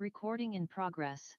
Recording in progress.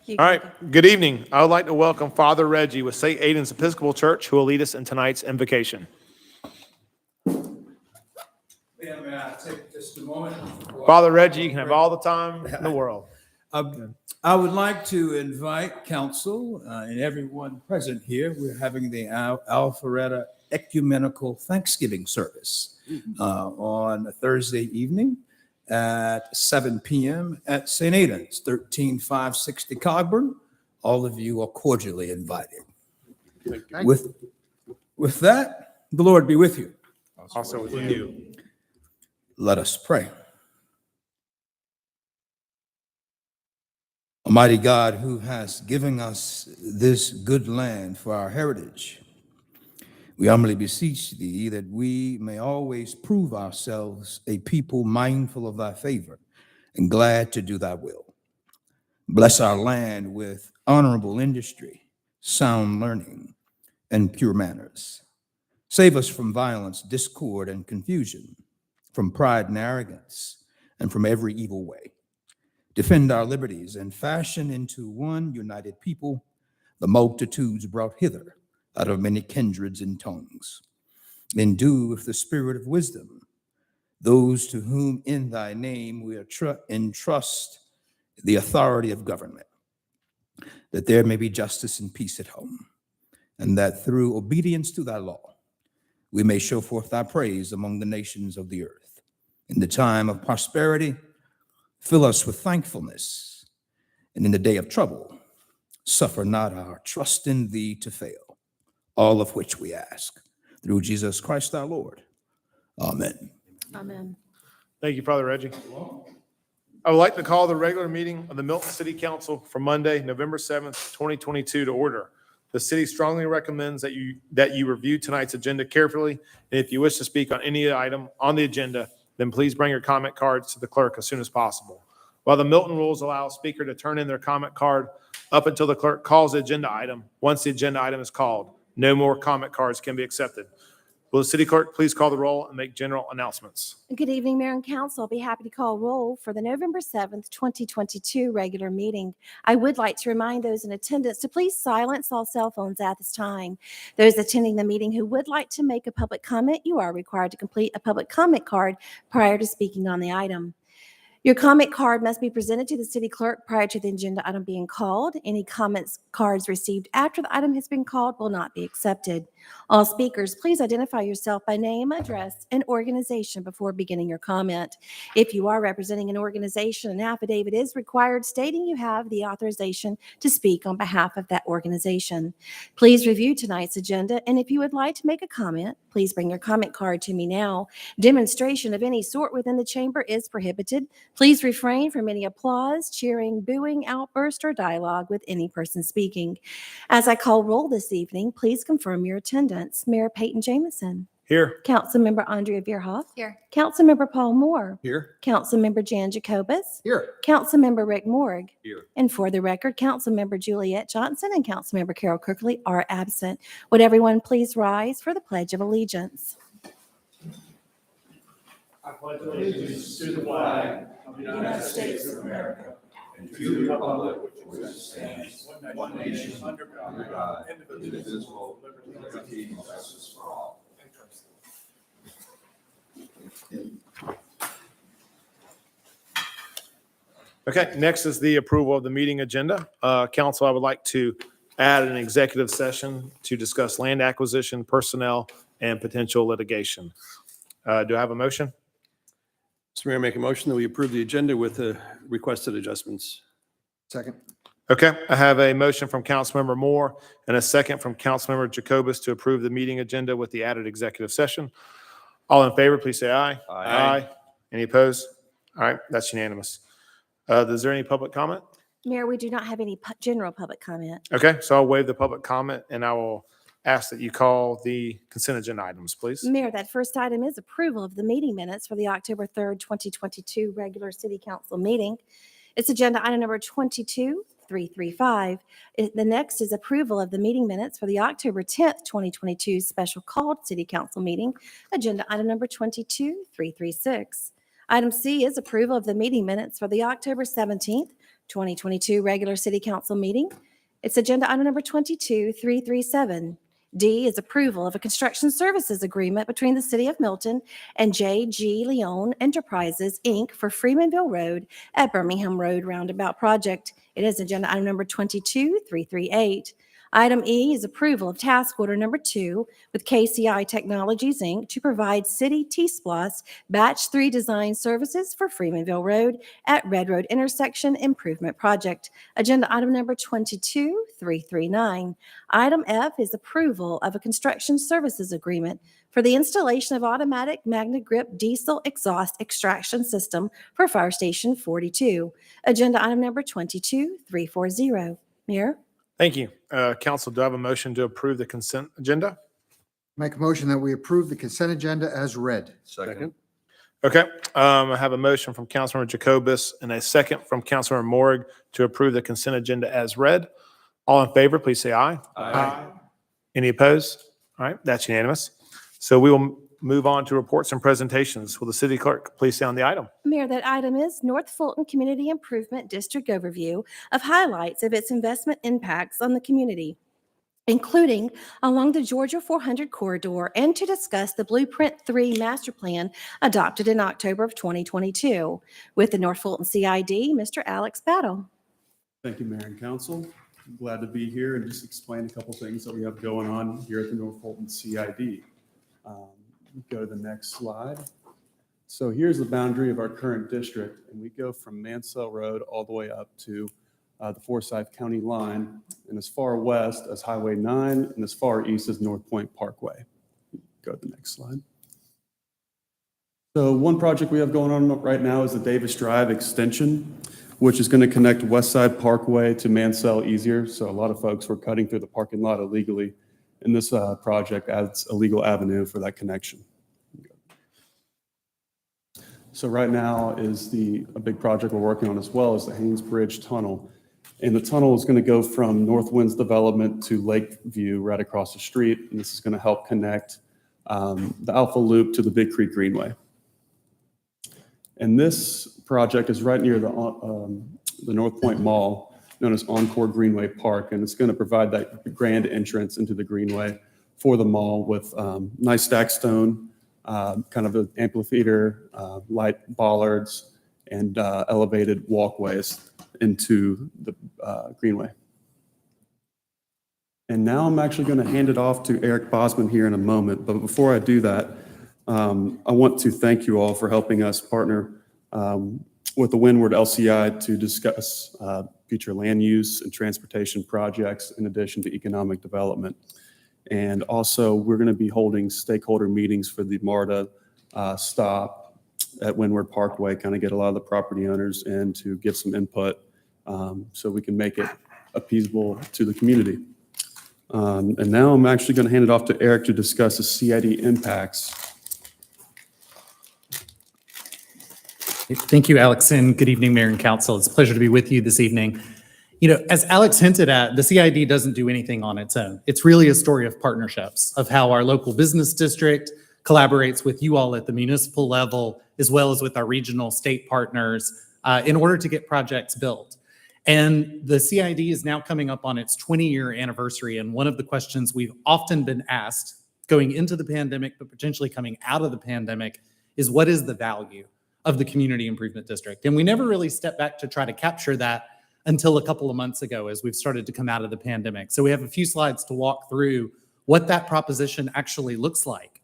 All right, good evening. I would like to welcome Father Reggie with St. Aidan's Episcopal Church, who will lead us in tonight's invocation. May I take just a moment? Father Reggie, you can have all the time in the world. I would like to invite council and everyone present here. We're having the Alpharetta Ecumenical Thanksgiving service on a Thursday evening at 7 p.m. at St. Aidan's, 13560 Cogburn. All of you are cordially invited. With that, the Lord be with you. Also with you. Let us pray. Almighty God, who has given us this good land for our heritage, we humbly beseech thee that we may always prove ourselves a people mindful of thy favor and glad to do thy will. Bless our land with honorable industry, sound learning, and pure manners. Save us from violence, discord, and confusion, from pride and arrogance, and from every evil way. Defend our liberties and fashion into one united people the multitudes brought hither out of many kindreds and tongues. Endue with the spirit of wisdom those to whom in thy name we entrust the authority of government, that there may be justice and peace at home, and that through obedience to thy law, we may show forth thy praise among the nations of the earth. In the time of prosperity, fill us with thankfulness, and in the day of trouble, suffer not our trust in thee to fail, all of which we ask through Jesus Christ our Lord. Amen. Amen. Thank you, Father Reggie. I would like to call the regular meeting of the Milton City Council for Monday, November 7th, 2022 to order. The city strongly recommends that you review tonight's agenda carefully, and if you wish to speak on any item on the agenda, then please bring your comment cards to the clerk as soon as possible. While the Milton rules allow a speaker to turn in their comment card up until the clerk calls the agenda item, once the agenda item is called, no more comment cards can be accepted. Will the city clerk please call the roll and make general announcements? Good evening, Mayor and Council. I'll be happy to call roll for the November 7th, 2022 regular meeting. I would like to remind those in attendance to please silence all cell phones at this time. Those attending the meeting who would like to make a public comment, you are required to complete a public comment card prior to speaking on the item. Your comment card must be presented to the city clerk prior to the agenda item being called. Any comments cards received after the item has been called will not be accepted. All speakers, please identify yourself by name, address, and organization before beginning your comment. If you are representing an organization, an affidavit is required stating you have the authorization to speak on behalf of that organization. Please review tonight's agenda, and if you would like to make a comment, please bring your comment card to me now. Demonstration of any sort within the chamber is prohibited. Please refrain from any applause, cheering, booing, outburst, or dialogue with any person speaking. As I call roll this evening, please confirm your attendance. Mayor Peyton Jamison. Here. Councilmember Andrea Bierhoff. Here. Councilmember Paul Moore. Here. Councilmember Jan Jacobus. Here. Councilmember Rick Morg. Here. And for the record, Councilmember Juliet Johnson and Councilmember Carol Kirkley are absent. Would everyone please rise for the Pledge of Allegiance? I pledge allegiance to the flag of the United States of America and to the republic which stands one nation under God, indivisible, with liberty and justice for all. Okay, next is the approval of the meeting agenda. Council, I would like to add an executive session to discuss land acquisition, personnel, and potential litigation. Do I have a motion? Mr. Mayor, make a motion that we approve the agenda with the requested adjustments. Second. Okay, I have a motion from Councilmember Moore and a second from Councilmember Jacobus to approve the meeting agenda with the added executive session. All in favor, please say aye. Aye. Any opposed? All right, that's unanimous. Is there any public comment? Mayor, we do not have any general public comment. Okay, so I'll waive the public comment and I will ask that you call the consent agenda items, please. Mayor, that first item is approval of the meeting minutes for the October 3rd, 2022 regular city council meeting. It's agenda item number 22335. The next is approval of the meeting minutes for the October 10th, 2022 special called city council meeting, agenda item number 22336. Item C is approval of the meeting minutes for the October 17th, 2022 regular city council meeting. It's agenda item number 22337. D is approval of a construction services agreement between the City of Milton and J.G. Leone Enterprises, Inc. for Freemanville Road at Birmingham Road Roundabout Project. It is agenda item number 22338. Item E is approval of task order number 2 with KCI Technologies, Inc. to provide City T-Splost Batch 3 design services for Freemanville Road at Red Road Intersection Improvement Project. Agenda item number 22339. Item F is approval of a construction services agreement for the installation of automatic magnet grip diesel exhaust extraction system for Fire Station 42. Agenda item number 22340. Mayor? Thank you. Council, do I have a motion to approve the consent agenda? Make a motion that we approve the consent agenda as read. Second. Okay, I have a motion from Councilmember Jacobus and a second from Councilmember Morg to approve the consent agenda as read. All in favor, please say aye. Aye. Any opposed? All right, that's unanimous. So we will move on to reports and presentations. Will the city clerk please stay on the item? Mayor, that item is North Fulton Community Improvement District overview of highlights of its investment impacts on the community, including along the Georgia 400 corridor, and to discuss the Blueprint 3 master plan adopted in October of 2022. With the North Fulton CID, Mr. Alex Battle. Thank you, Mayor and Council. I'm glad to be here and just explain a couple things that we have going on here at the North Fulton CID. Go to the next slide. So here's the boundary of our current district, and we go from Mansell Road all the way up to the Forsyth County line, and as far west as Highway 9, and as far east as North Point Parkway. Go to the next slide. So one project we have going on right now is the Davis Drive extension, which is going to connect West Side Parkway to Mansell easier. So a lot of folks were cutting through the parking lot illegally, and this project adds a legal avenue for that connection. So right now is a big project we're working on as well is the Haynes Bridge Tunnel. And the tunnel is going to go from North Winds Development to Lakeview right across the street. And this is going to help connect the Alpha Loop to the Big Creek Greenway. And this project is right near the North Point Mall, known as Encore Greenway Park. And it's going to provide that grand entrance into the Greenway for the mall with nice stacked stone, kind of an amphitheater, light bollards, and elevated walkways into the Greenway. And now I'm actually going to hand it off to Eric Bosman here in a moment. But before I do that, I want to thank you all for helping us partner with the Windward LCI to discuss future land use and transportation projects in addition to economic development. And also, we're going to be holding stakeholder meetings for the MARTA stop at Windward Parkway, kind of get a lot of the property owners in to give some input so we can make it appeasable to the community. And now I'm actually going to hand it off to Eric to discuss the CID impacts. Thank you, Alex, and good evening, Mayor and Council. It's a pleasure to be with you this evening. You know, as Alex hinted at, the CID doesn't do anything on its own. It's really a story of partnerships, of how our local business district collaborates with you all at the municipal level, as well as with our regional state partners in order to get projects built. And the CID is now coming up on its 20-year anniversary. And one of the questions we've often been asked going into the pandemic, but potentially coming out of the pandemic, is what is the value of the community improvement district? And we never really stepped back to try to capture that until a couple of months ago as we've started to come out of the pandemic. So we have a few slides to walk through what that proposition actually looks like.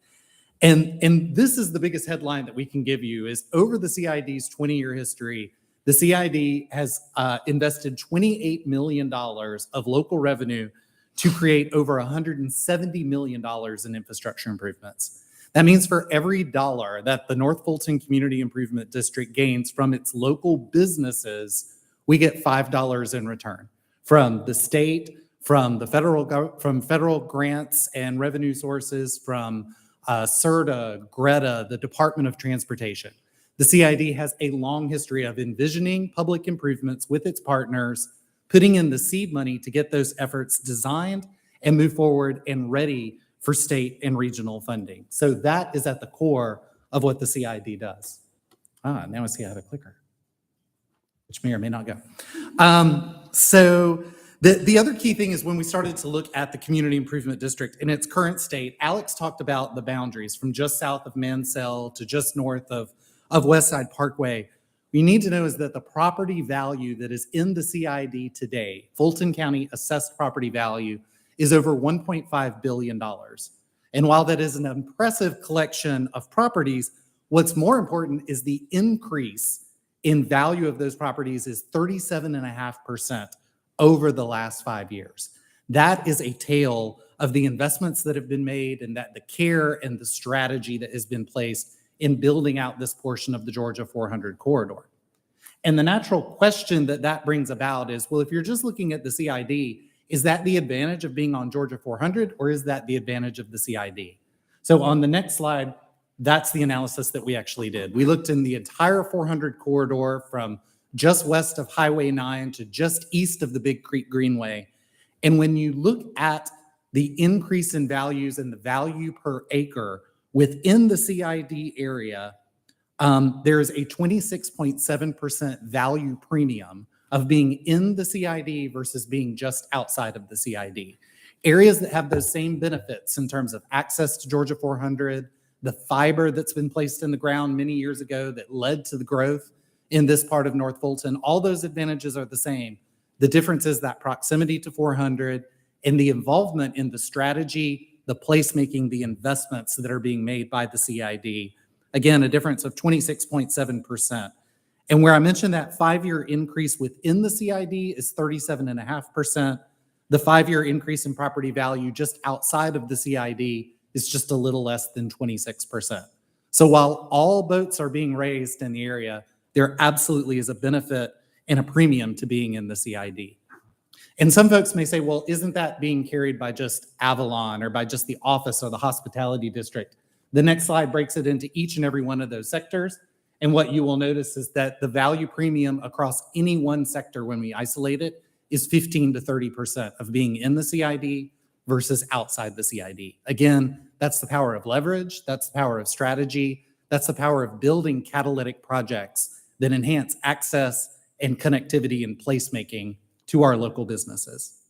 And this is the biggest headline that we can give you is over the CID's 20-year history, the CID has invested $28 million of local revenue to create over $170 million in infrastructure improvements. That means for every dollar that the North Fulton Community Improvement District gains from its local businesses, we get $5 in return from the state, from the federal grants and revenue sources, from CERTA, Greta, the Department of Transportation. The CID has a long history of envisioning public improvements with its partners, putting in the seed money to get those efforts designed and move forward and ready for state and regional funding. So that is at the core of what the CID does. Now I see I have a clicker. which may or may not go. So the other key thing is when we started to look at the Community Improvement District in its current state, Alex talked about the boundaries from just south of Mansell to just north of West Side Parkway. We need to know is that the property value that is in the CID today, Fulton County assessed property value, is over $1.5 billion. And while that is an impressive collection of properties, what's more important is the increase in value of those properties is 37.5% over the last 5 years. That is a tale of the investments that have been made and that the care and the strategy that has been placed in building out this portion of the Georgia 400 corridor. And the natural question that brings about is, well, if you're just looking at the CID, is that the advantage of being on Georgia 400 or is that the advantage of the CID? So on the next slide, that's the analysis that we actually did. We looked in the entire 400 corridor from just west of Highway 9 to just east of the Big Creek Greenway. And when you look at the increase in values and the value per acre within the CID area, there is a 26.7% value premium of being in the CID versus being just outside of the CID. Areas that have those same benefits in terms of access to Georgia 400, the fiber that's been placed in the ground many years ago that led to the growth in this part of North Fulton, all those advantages are the same. The difference is that proximity to 400 and the involvement in the strategy, the placemaking, the investments that are being made by the CID. Again, a difference of 26.7%. And where I mentioned that 5-year increase within the CID is 37.5%. The 5-year increase in property value just outside of the CID is just a little less than 26%. So while all boats are being raised in the area, there absolutely is a benefit and a premium to being in the CID. And some folks may say, well, isn't that being carried by just Avalon or by just the office or the hospitality district? The next slide breaks it into each and every one of those sectors. And what you will notice is that the value premium across any one sector when we isolate it is 15 to 30% of being in the CID versus outside the CID. Again, that's the power of leverage. That's the power of strategy. That's the power of building catalytic projects that enhance access and connectivity and placemaking to our local businesses.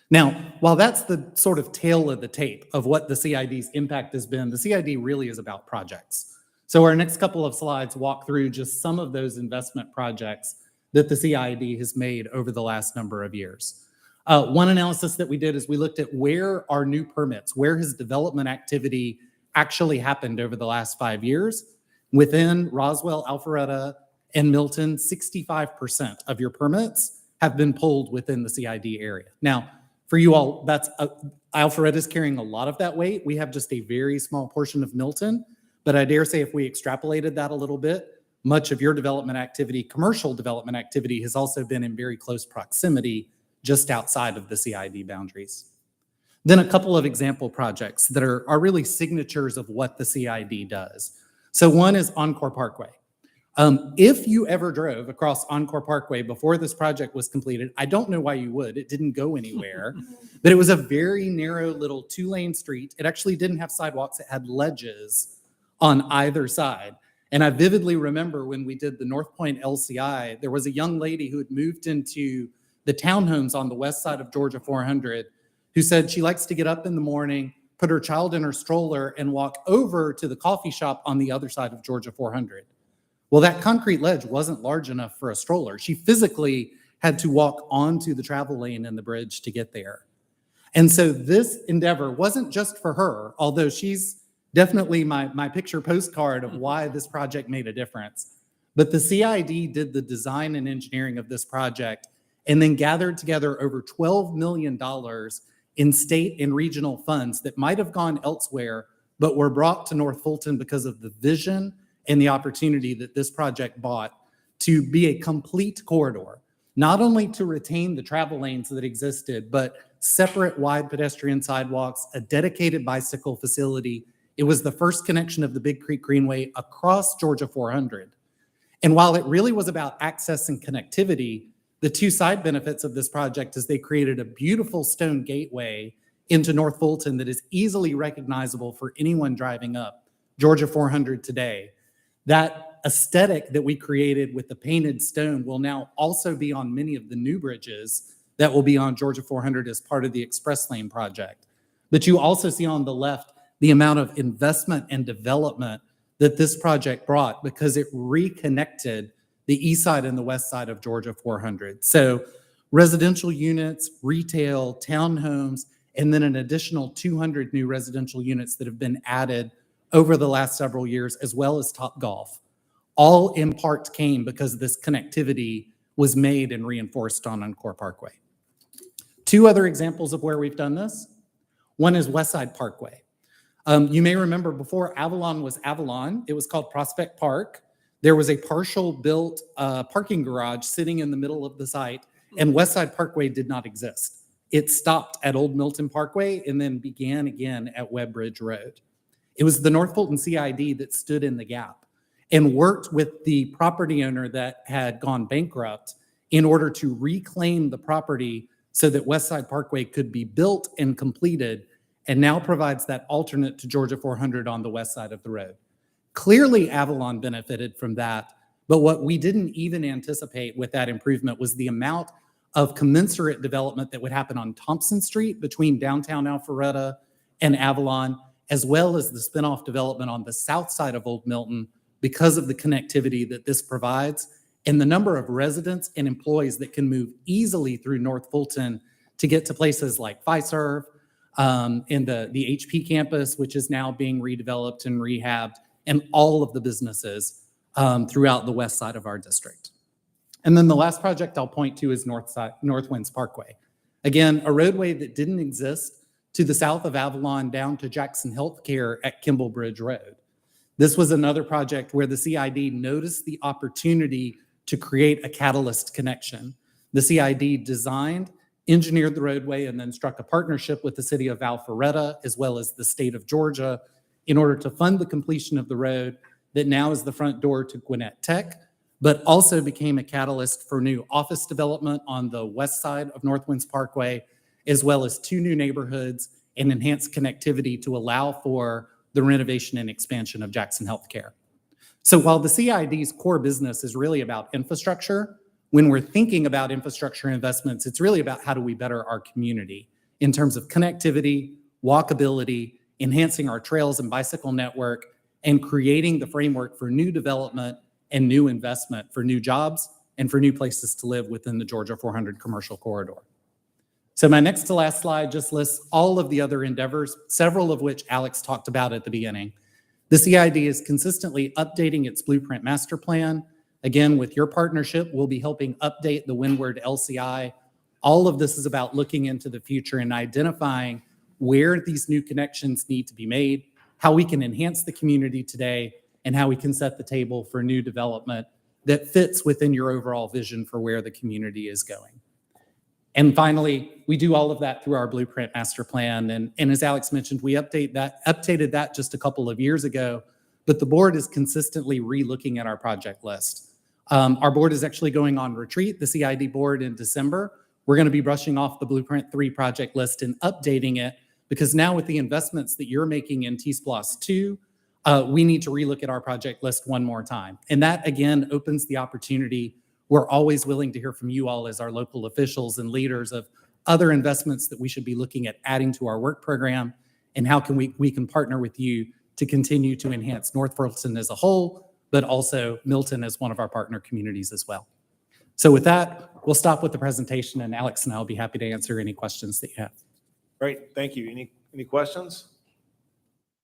Now, while that's the sort of tail of the tape of what the CID's impact has been, the CID really is about projects. So our next couple of slides walk through just some of those investment projects that the CID has made over the last number of years. One analysis that we did is we looked at where are new permits, where has development activity actually happened over the last 5 years. Within Roswell, Alpharetta, and Milton, 65% of your permits have been pulled within the CID area. Now, for you all, Alpharetta is carrying a lot of that weight. We have just a very small portion of Milton, but I dare say if we extrapolated that a little bit, much of your development activity, commercial development activity, has also been in very close proximity just outside of the CID boundaries. Then a couple of example projects that are really signatures of what the CID does. So one is Encore Parkway. If you ever drove across Encore Parkway before this project was completed, I don't know why you would. It didn't go anywhere, but it was a very narrow little 2-lane street. It actually didn't have sidewalks. It had ledges on either side. And I vividly remember when we did the North Point LCI, there was a young lady who had moved into the townhomes on the west side of Georgia 400 who said she likes to get up in the morning, put her child in her stroller, and walk over to the coffee shop on the other side of Georgia 400. Well, that concrete ledge wasn't large enough for a stroller. She physically had to walk onto the travel lane and the bridge to get there. And so this endeavor wasn't just for her, although she's definitely my picture postcard of why this project made a difference. But the CID did the design and engineering of this project and then gathered together over $12 million in state and regional funds that might have gone elsewhere, but were brought to North Fulton because of the vision and the opportunity that this project brought to be a complete corridor, not only to retain the travel lanes that existed, but separate wide pedestrian sidewalks, a dedicated bicycle facility. It was the first connection of the Big Creek Greenway across Georgia 400. And while it really was about access and connectivity, the two side benefits of this project is they created a beautiful stone gateway into North Fulton that is easily recognizable for anyone driving up Georgia 400 today. That aesthetic that we created with the painted stone will now also be on many of the new bridges that will be on Georgia 400 as part of the Express Lane project. But you also see on the left the amount of investment and development that this project brought because it reconnected the east side and the west side of Georgia 400. So residential units, retail, townhomes, and then an additional 200 new residential units that have been added over the last several years, as well as Topgolf. All in part came because this connectivity was made and reinforced on Encore Parkway. Two other examples of where we've done this. One is Westside Parkway. You may remember before Avalon was Avalon, it was called Prospect Park. There was a partial built parking garage sitting in the middle of the site, and Westside Parkway did not exist. It stopped at Old Milton Parkway and then began again at Webb Ridge Road. It was the North Fulton CID that stood in the gap and worked with the property owner that had gone bankrupt in order to reclaim the property so that Westside Parkway could be built and completed, and now provides that alternate to Georgia 400 on the west side of the road. Clearly, Avalon benefited from that, but what we didn't even anticipate with that improvement was the amount of commensurate development that would happen on Thompson Street between downtown Alpharetta and Avalon, as well as the spinoff development on the south side of Old Milton because of the connectivity that this provides and the number of residents and employees that can move easily through North Fulton to get to places like Fiserv, and the HP campus, which is now being redeveloped and rehabbed, and all of the businesses throughout the west side of our district. And then the last project I'll point to is North Winds Parkway. Again, a roadway that didn't exist to the south of Avalon down to Jackson Healthcare at Kimball Bridge Road. This was another project where the CID noticed the opportunity to create a catalyst connection. The CID designed, engineered the roadway, and then struck a partnership with the city of Alpharetta as well as the state of Georgia in order to fund the completion of the road that now is the front door to Gwinnett Tech, but also became a catalyst for new office development on the west side of North Winds Parkway, as well as 2 new neighborhoods and enhanced connectivity to allow for the renovation and expansion of Jackson Healthcare. So while the CID's core business is really about infrastructure, when we're thinking about infrastructure investments, it's really about how do we better our community in terms of connectivity, walkability, enhancing our trails and bicycle network, and creating the framework for new development and new investment for new jobs and for new places to live within the Georgia 400 commercial corridor. So my next to last slide just lists all of the other endeavors, several of which Alex talked about at the beginning. The CID is consistently updating its blueprint master plan. Again, with your partnership, we'll be helping update the Windward LCI. All of this is about looking into the future and identifying where these new connections need to be made, how we can enhance the community today, and how we can set the table for new development that fits within your overall vision for where the community is going. And finally, we do all of that through our blueprint master plan. And as Alex mentioned, we updated that just a couple of years ago, but the board is consistently re-looking at our project list. Our board is actually going on retreat, the CID board, in December. We're going to be brushing off the Blueprint 3 project list and updating it because now with the investments that you're making in T-SPLOS 2, we need to relook at our project list one more time. And that, again, opens the opportunity. We're always willing to hear from you all as our local officials and leaders of other investments that we should be looking at adding to our work program and how can we can partner with you to continue to enhance North Fulton as a whole, but also Milton as one of our partner communities as well. So with that, we'll stop with the presentation, and Alex and I will be happy to answer any questions that you have. Great, thank you. Any questions?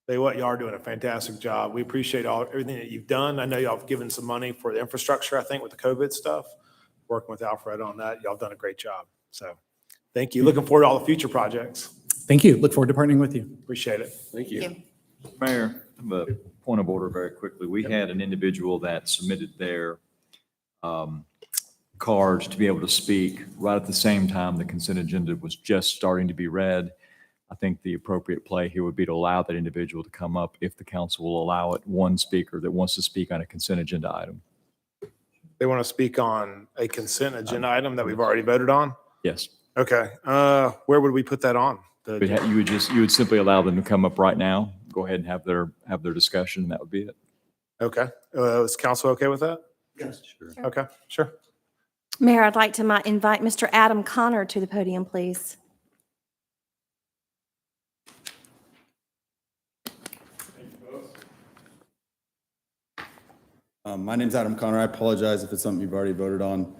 Tell you what, y'all are doing a fantastic job. We appreciate everything that you've done. I know y'all have given some money for the infrastructure, I think, with the COVID stuff. Working with Alfred on that, y'all have done a great job. So thank you. Looking forward to all the future projects. Thank you. Look forward to partnering with you. Appreciate it. Thank you. Mayor, I have a point of order very quickly. We had an individual that submitted their cards to be able to speak right at the same time the consent agenda was just starting to be read. I think the appropriate play here would be to allow that individual to come up if the council will allow it, one speaker that wants to speak on a consent agenda item. They want to speak on a consent agenda item that we've already voted on? Yes. Okay, where would we put that on? You would simply allow them to come up right now, go ahead and have their discussion, and that would be it. Okay. Is council okay with that? Yes, sure. Okay, sure. Mayor, I'd like to invite Mr. Adam Connor to the podium, please. My name's Adam Connor. I apologize if it's something you've already voted on.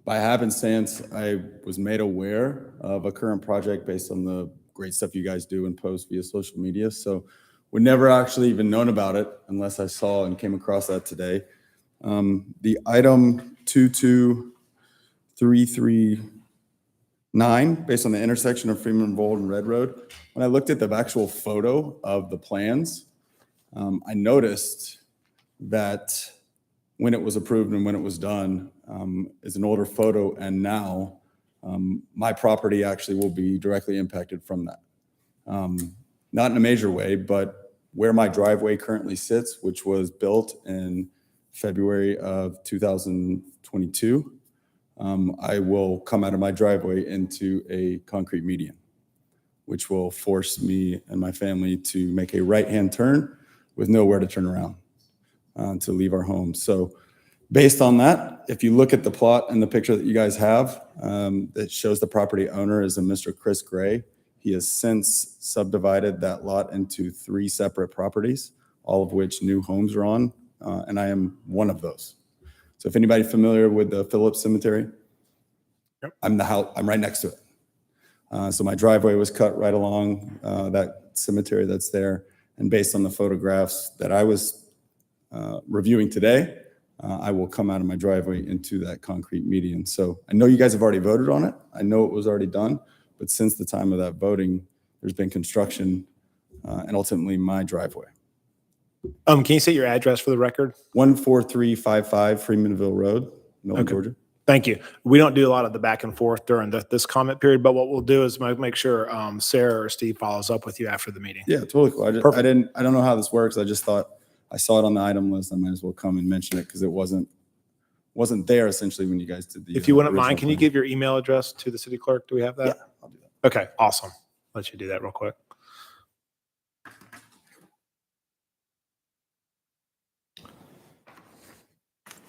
By happenstance, I was made aware of a current project based on the great stuff you guys do and post via social media. So would never actually even known about it unless I saw and came across that today. The item 22339, based on the intersection of Freeman Bold and Red Road, when I looked at the actual photo of the plans, I noticed that when it was approved and when it was done is an older photo, and now my property actually will be directly impacted from that. Not in a major way, but where my driveway currently sits, which was built in February of 2022, I will come out of my driveway into a concrete median, which will force me and my family to make a right-hand turn with nowhere to turn around to leave our home. So based on that, if you look at the plot and the picture that you guys have, that shows the property owner is a Mr. Chris Gray. He has since subdivided that lot into 3 separate properties, all of which new homes are on, and I am one of those. So if anybody familiar with the Phillips Cemetery, Yep. I'm the house, I'm right next to it. So my driveway was cut right along that cemetery that's there, and based on the photographs that I was reviewing today, I will come out of my driveway into that concrete median. So I know you guys have already voted on it. I know it was already done, but since the time of that voting, there's been construction and ultimately my driveway. Can you say your address for the record? 14355 Freemanville Road, Milton, Okay. Georgia. Thank you. We don't do a lot of the back and forth during this comment period, but what we'll do is make sure Sarah or Steve follows up with you after the meeting. Yeah, totally cool. I Perfect. don't know how this works. I just thought I saw it on the item list. I might as well come and mention it because it wasn't there essentially when you guys did the. If you wouldn't mind, original can you plan. give your email address to the city clerk? Do we have that? Yeah, I'll do that. Okay, awesome. Let you do that real quick.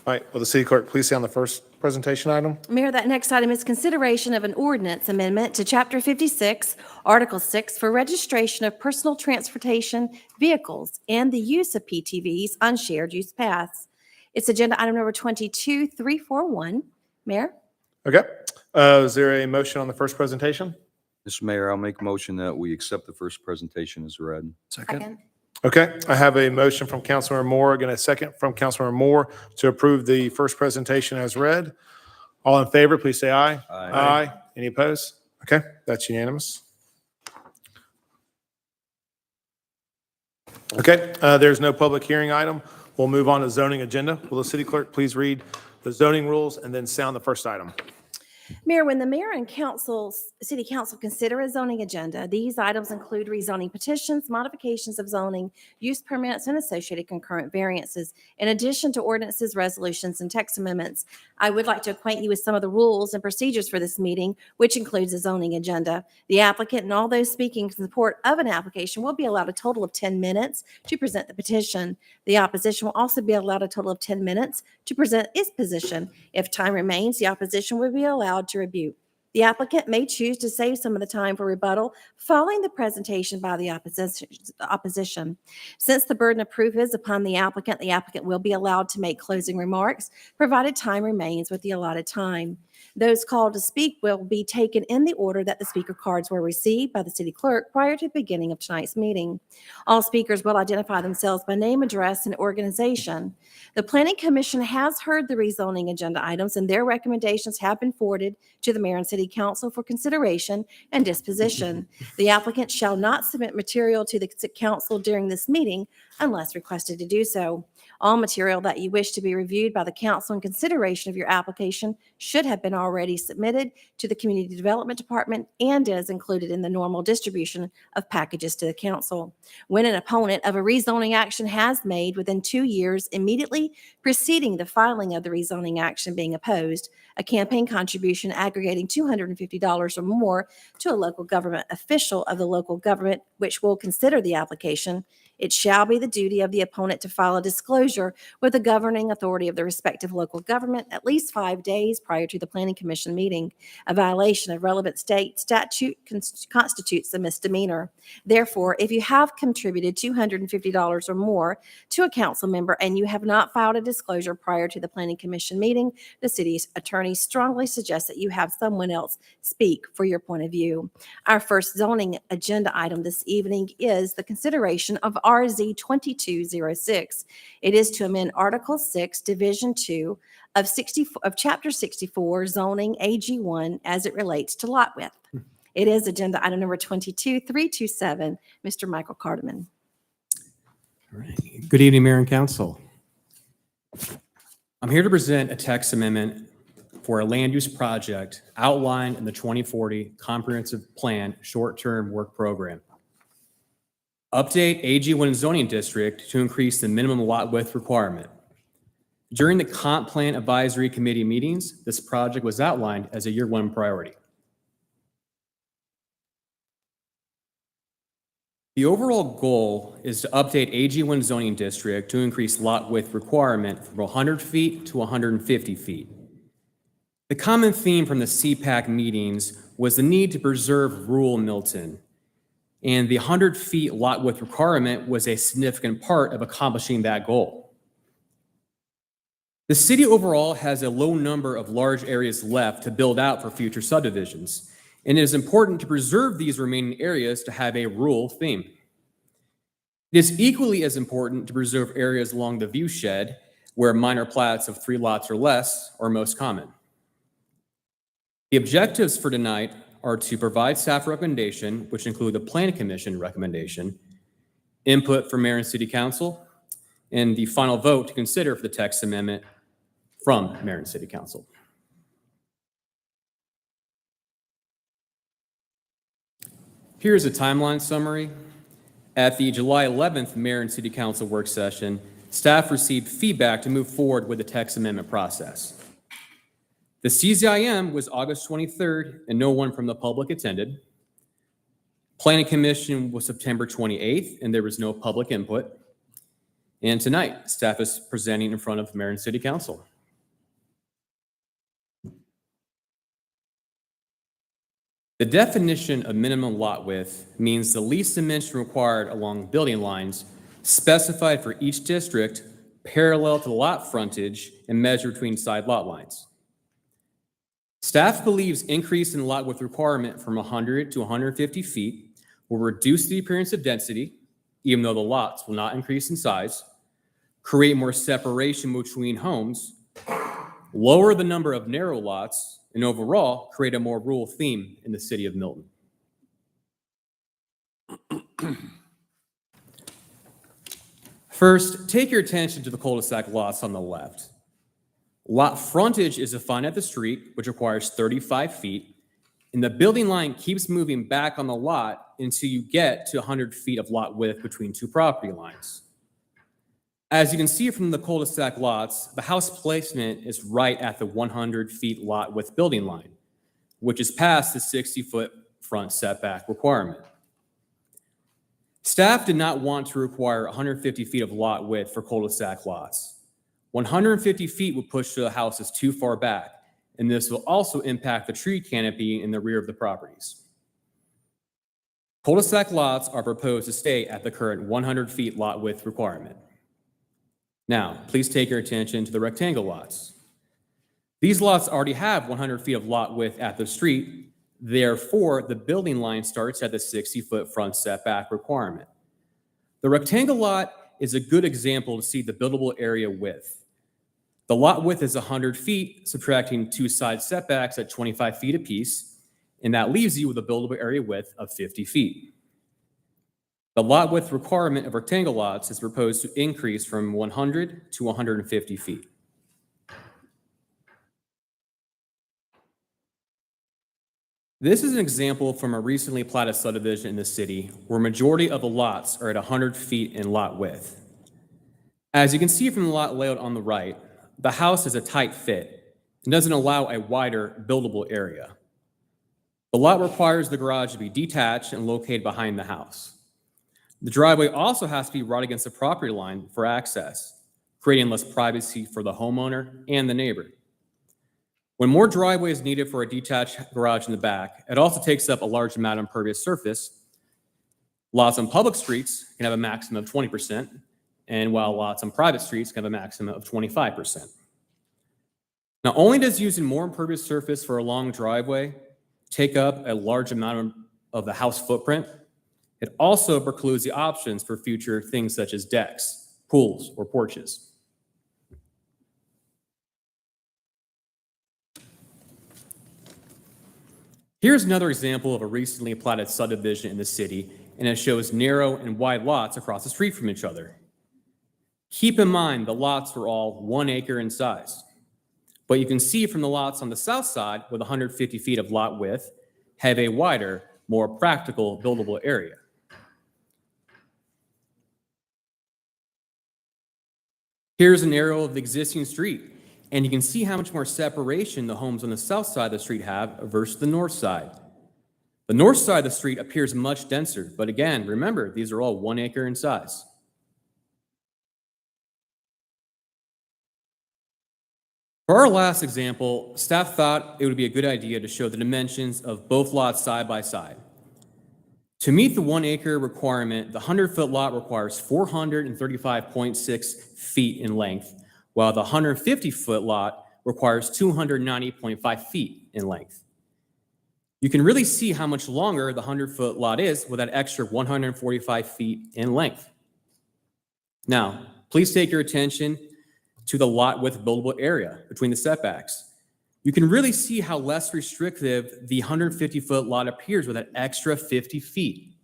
All right, will the city clerk please stay on the first presentation item? Mayor, that next item is consideration of an ordinance amendment to Chapter 56, Article 6 for registration of personal transportation vehicles and the use of PTVs on shared use paths. It's agenda item number 22341. Mayor? Okay, is there a motion on the first presentation? Mr. Mayor, I'll make a motion that we accept the first presentation as read. Second. Okay, I have a motion from Councilmember Moore, again, a second from Councilmember Moore to approve the first presentation as read. All in favor, please say aye. Aye. Any opposed? Okay, that's unanimous. Okay, there's no public hearing item. We'll move on to zoning agenda. Will the city clerk please read the zoning rules and then sound the first item? Mayor, when the mayor and city council consider a zoning agenda, these items include rezoning petitions, modifications of zoning, use permits, and associated concurrent variances, in addition to ordinances, resolutions, and text amendments. I would like to acquaint you with some of the rules and procedures for this meeting, which includes a zoning agenda. The applicant and all those speaking in support of an application will be allowed a total of 10 minutes to present the petition. The opposition will also be allowed a total of 10 minutes to present its position. If time remains, the opposition will be allowed to rebut. The applicant may choose to save some of the time for rebuttal following the presentation by the opposition. Since the burden of proof is upon the applicant will be allowed to make closing remarks, provided time remains with the allotted time. Those called to speak will be taken in the order that the speaker cards were received by the city clerk prior to the beginning of tonight's meeting. All speakers will identify themselves by name, address, and organization. The Planning Commission has heard the rezoning agenda items, and their recommendations have been forwarded to the mayor and city council for consideration and disposition. The applicant shall not submit material to the council during this meeting unless requested to do so. All material that you wish to be reviewed by the council in consideration of your application should have been already submitted to the Community Development Department and is included in the normal distribution of packages to the council. When an opponent of a rezoning action has made within 2 years immediately preceding the filing of the rezoning action being opposed, a campaign contribution aggregating $250 or more to a local government official of the local government which will consider the application It shall be the duty of the opponent to file a disclosure with the governing authority of the respective local government at least 5 days prior to the Planning Commission meeting. A violation of relevant state statute constitutes a misdemeanor. Therefore, if you have contributed $250 or more to a council member and you have not filed a disclosure prior to the Planning Commission meeting, the city's attorney strongly suggests that you have someone else speak for your point of view. Our first zoning agenda item this evening is the consideration of RZ 2206. It is to amend Article 6, Division 2 of Chapter 64, Zoning AG1 as it relates to lot width. It is agenda item number 22327. Mr. Michael Cardeman. All right. Good evening, Mayor and Council. I'm here to present a text amendment for a land use project outlined in the 2040 Comprehensive Plan Short-Term Work Program. Update AG1 zoning district to increase the minimum lot width requirement. During the Comp Plan Advisory Committee meetings, this project was outlined as a year one priority. The overall goal is to update AG1 zoning district to increase lot width requirement from 100 feet to 150 feet. The common theme from the CPAC meetings was the need to preserve rural Milton, and the 100 feet lot width requirement was a significant part of accomplishing that goal. The city overall has a low number of large areas left to build out for future subdivisions, and it is important to preserve these remaining areas to have a rural theme. It is equally as important to preserve areas along the viewshed where minor plats of 3 lots or less are most common. The objectives for tonight are to provide staff recommendation, which include the Planning Commission recommendation, input from Mayor and City Council, and the final vote to consider for the text amendment from Mayor and City Council. Here's a timeline summary. At the July 11th Mayor and City Council work session, staff received feedback to move forward with the text amendment process. The CZIM was August 23rd, and no one from the public attended. Planning Commission was September 28th, and there was no public input. And tonight, staff is presenting in front of Mayor and City Council. The definition of minimum lot width means the least dimension required along building lines specified for each district parallel to the lot frontage and measured between side lot lines. Staff believes increase in lot width requirement from 100 to 150 feet will reduce the appearance of density, even though the lots will not increase in size, create more separation between homes, lower the number of narrow lots, and overall create a more rural theme in the city of Milton. First, take your attention to the cul-de-sac lots on the left. Lot frontage is defined at the street, which requires 35 feet, and the building line keeps moving back on the lot until you get to 100 feet of lot width between 2 property lines. As you can see from the cul-de-sac lots, the house placement is right at the 100 feet lot width building line, which is past the 60-foot front setback requirement. Staff did not want to require 150 feet of lot width for cul-de-sac lots. 150 feet would push the houses too far back, and this will also impact the tree canopy in the rear of the properties. Cul-de-sac lots are proposed to stay at the current 100 feet lot width requirement. Now, please take your attention to the rectangle lots. These lots already have 100 feet of lot width at the street. Therefore, the building line starts at the 60-foot front setback requirement. The rectangle lot is a good example to see the buildable area width. The lot width is 100 feet, subtracting 2 side setbacks at 25 feet apiece, and that leaves you with a buildable area width of 50 feet. The lot width requirement of rectangle lots is proposed to increase from 100 to 150 feet. This is an example from a recently platted subdivision in the city where majority of the lots are at 100 feet in lot width. As you can see from the lot layout on the right, the house is a tight fit and doesn't allow a wider buildable area. The lot requires the garage to be detached and located behind the house. The driveway also has to be right against the property line for access, creating less privacy for the homeowner and the neighbor. When more driveway is needed for a detached garage in the back, it also takes up a large amount of impervious surface. Lots on public streets can have a maximum of 20%, and while lots on private streets can have a maximum of 25%. Not only does using more impervious surface for a long driveway take up a large amount of the house footprint, it also precludes the options for future things such as decks, pools, or porches. Here's another example of a recently platted subdivision in the city, and it shows narrow and wide lots across the street from each other. Keep in mind the lots are all 1 acre in size, but you can see from the lots on the south side with 150 feet of lot width have a wider, more practical buildable area. Here's an arrow of the existing street, and you can see how much more separation the homes on the south side of the street have versus the north side. The north side of the street appears much denser, but again, remember, these are all 1 acre in size. For our last example, staff thought it would be a good idea to show the dimensions of both lots side by side. To meet the 1 acre requirement, the 100-foot lot requires 435.6 feet in length, while the 150-foot lot requires 290.5 feet in length. You can really see how much longer the 100-foot lot is with that extra 145 feet in length. Now, please take your attention to the lot width buildable area between the setbacks. You can really see how less restrictive the 150-foot lot appears with that extra 50 feet.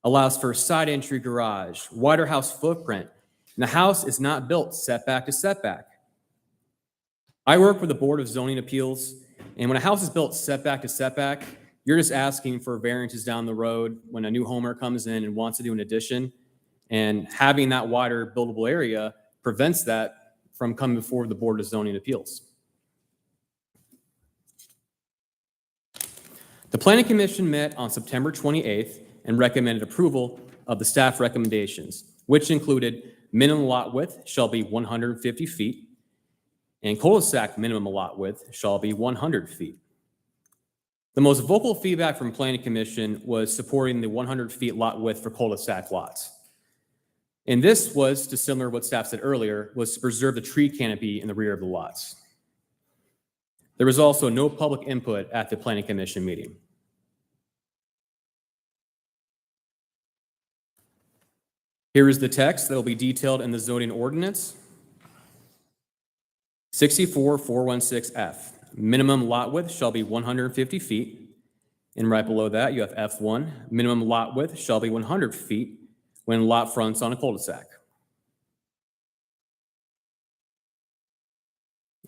Allows for a side entry garage, wider house footprint, and the house is not built setback to setback. I work with the Board of Zoning Appeals, and when a house is built setback to setback, you're just asking for variances down the road when a new homeowner comes in and wants to do an addition, and having that wider buildable area prevents that from coming before the Board of Zoning Appeals. The Planning Commission met on September 28th and recommended approval of the staff recommendations, which included minimum lot width shall be 150 feet, and cul-de-sac minimum lot width shall be 100 feet. The most vocal feedback from Planning Commission was supporting the 100 feet lot width for cul-de-sac lots. And this was, to similar to what staff said earlier, was to preserve the tree canopy in the rear of the lots. There was also no public input at the Planning Commission meeting. Here is the text that will be detailed in the zoning ordinance. 64416F, minimum lot width shall be 150 feet. And right below that, you have F1, minimum lot width shall be 100 feet when lot fronts on a cul-de-sac.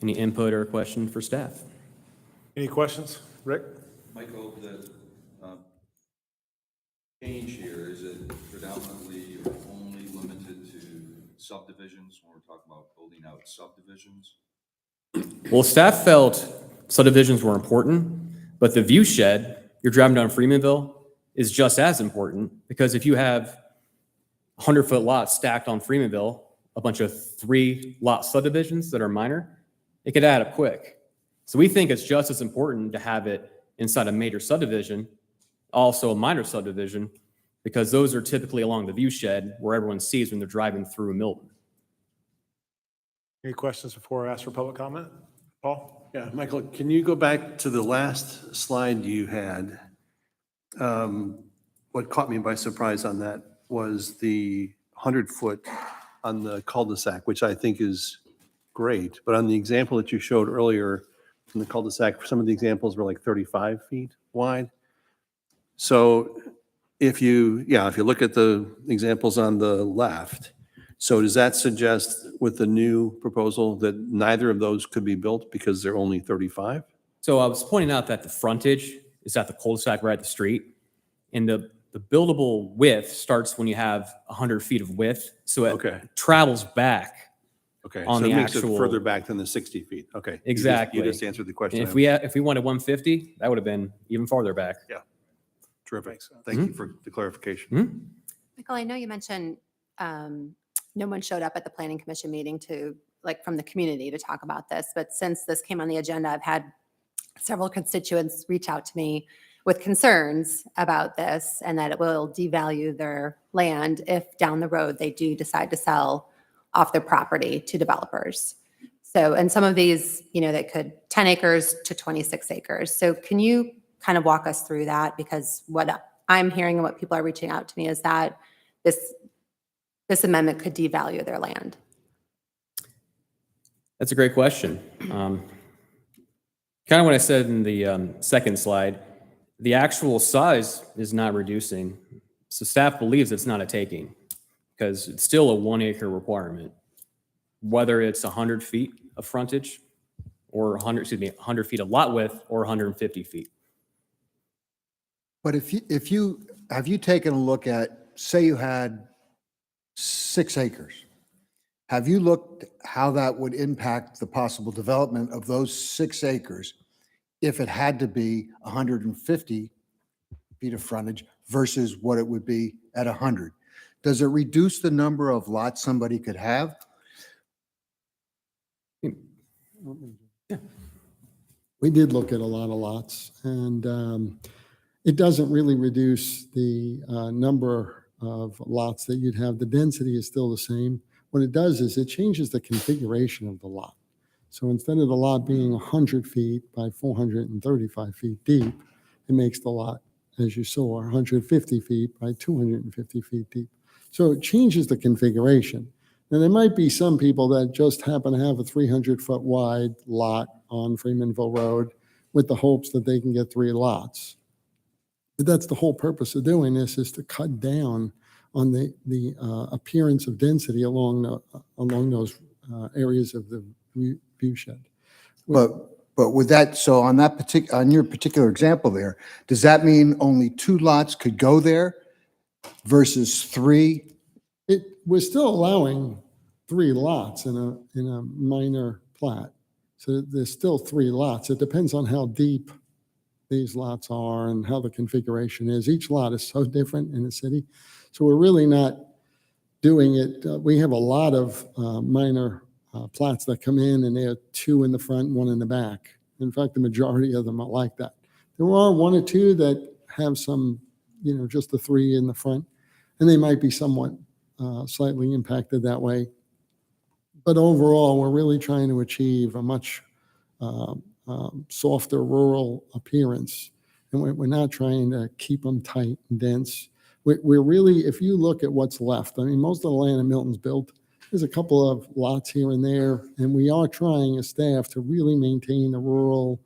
Any input or question for staff? Any questions? Rick? Michael, the change here, is it predominantly or only limited to subdivisions when we're talking about building out subdivisions? Well, staff felt subdivisions were important, but the view shed, you're driving down Freemanville, is just as important, because if you have 100-foot lots stacked on Freemanville, a bunch of 3-lot subdivisions that are minor, it could add up quick. So we think it's just as important to have it inside a major subdivision, also a minor subdivision, because those are typically along the view shed where everyone sees when they're driving through Milton. Any questions before I ask for public comment? Paul? Yeah, Michael, can you go back to the last slide you had? What caught me by surprise on that was the 100-foot on the cul-de-sac, which I think is great. But on the example that you showed earlier from the cul-de-sac, some of the examples were like 35 feet wide. So if you look at the examples on the left, so does that suggest with the new proposal that neither of those could be built because they're only 35? So I was pointing out that the frontage is at the cul-de-sac right at the street, and the buildable width starts when you have 100 feet of width, so it travels back. Okay, on so the it makes actual- it further back than the 60 feet. Okay. Exactly. You just answered the question. And if we wanted 150, that would have been even farther back. Terrific. Thank you for the clarification. Michael, I know you mentioned no one showed up at the planning commission meeting from the community to talk about this, but since this came on the agenda, I've had several constituents reach out to me with concerns about this and that it will devalue their land if down the road they do decide to sell off their property to developers. So, and some of these, that could 10 acres to 26 acres. So can you kind of walk us through that? Because what I'm hearing and what people are reaching out to me is that this amendment could devalue their land. That's a great question. Kind of what I said in the second slide, the actual size is not reducing. So staff believes it's not a taking because it's still a 1 acre requirement, whether it's 100 feet of frontage or 100 feet of lot width or 150 feet. But have you taken a look at, say you had 6 acres? Have you looked how that would impact the possible development of those 6 acres if it had to be 150 feet of frontage versus what it would be at 100? Does it reduce the number of lots somebody could have? We did look at a lot of lots, and it doesn't really reduce the number of lots that you'd have. The density is still the same. What it does is it changes the configuration of the lot. So instead of the lot being 100 feet by 435 feet deep, it makes the lot, as you saw, 150 feet by 250 feet deep. So it changes the configuration. Now, there might be some people that just happen to have a 300-foot wide lot on Freemanville Road with the hopes that they can get 3 lots. But that's the whole purpose of doing this, is to cut down on the appearance of density along those areas of the viewshed. But with that, so on your particular example there, does that mean only 2 lots could go there versus 3? We're still allowing 3 lots in a minor plat. So there's still 3 lots. It depends on how deep these lots are and how the configuration is. Each lot is so different in the city. So we're really not doing it. We have a lot of minor plats that come in, and there are 2 in the front and 1 in the back. In fact, the majority of them are like that. There are 1 or 2 that have some, just the 3 in the front, and they might be somewhat slightly impacted that way. But overall, we're really trying to achieve a much softer rural appearance, and we're not trying to keep them tight and dense. We're really, if you look at what's left, I mean, most of the land in Milton's built. There's a couple of lots here and there, and we are trying as staff to really maintain the rural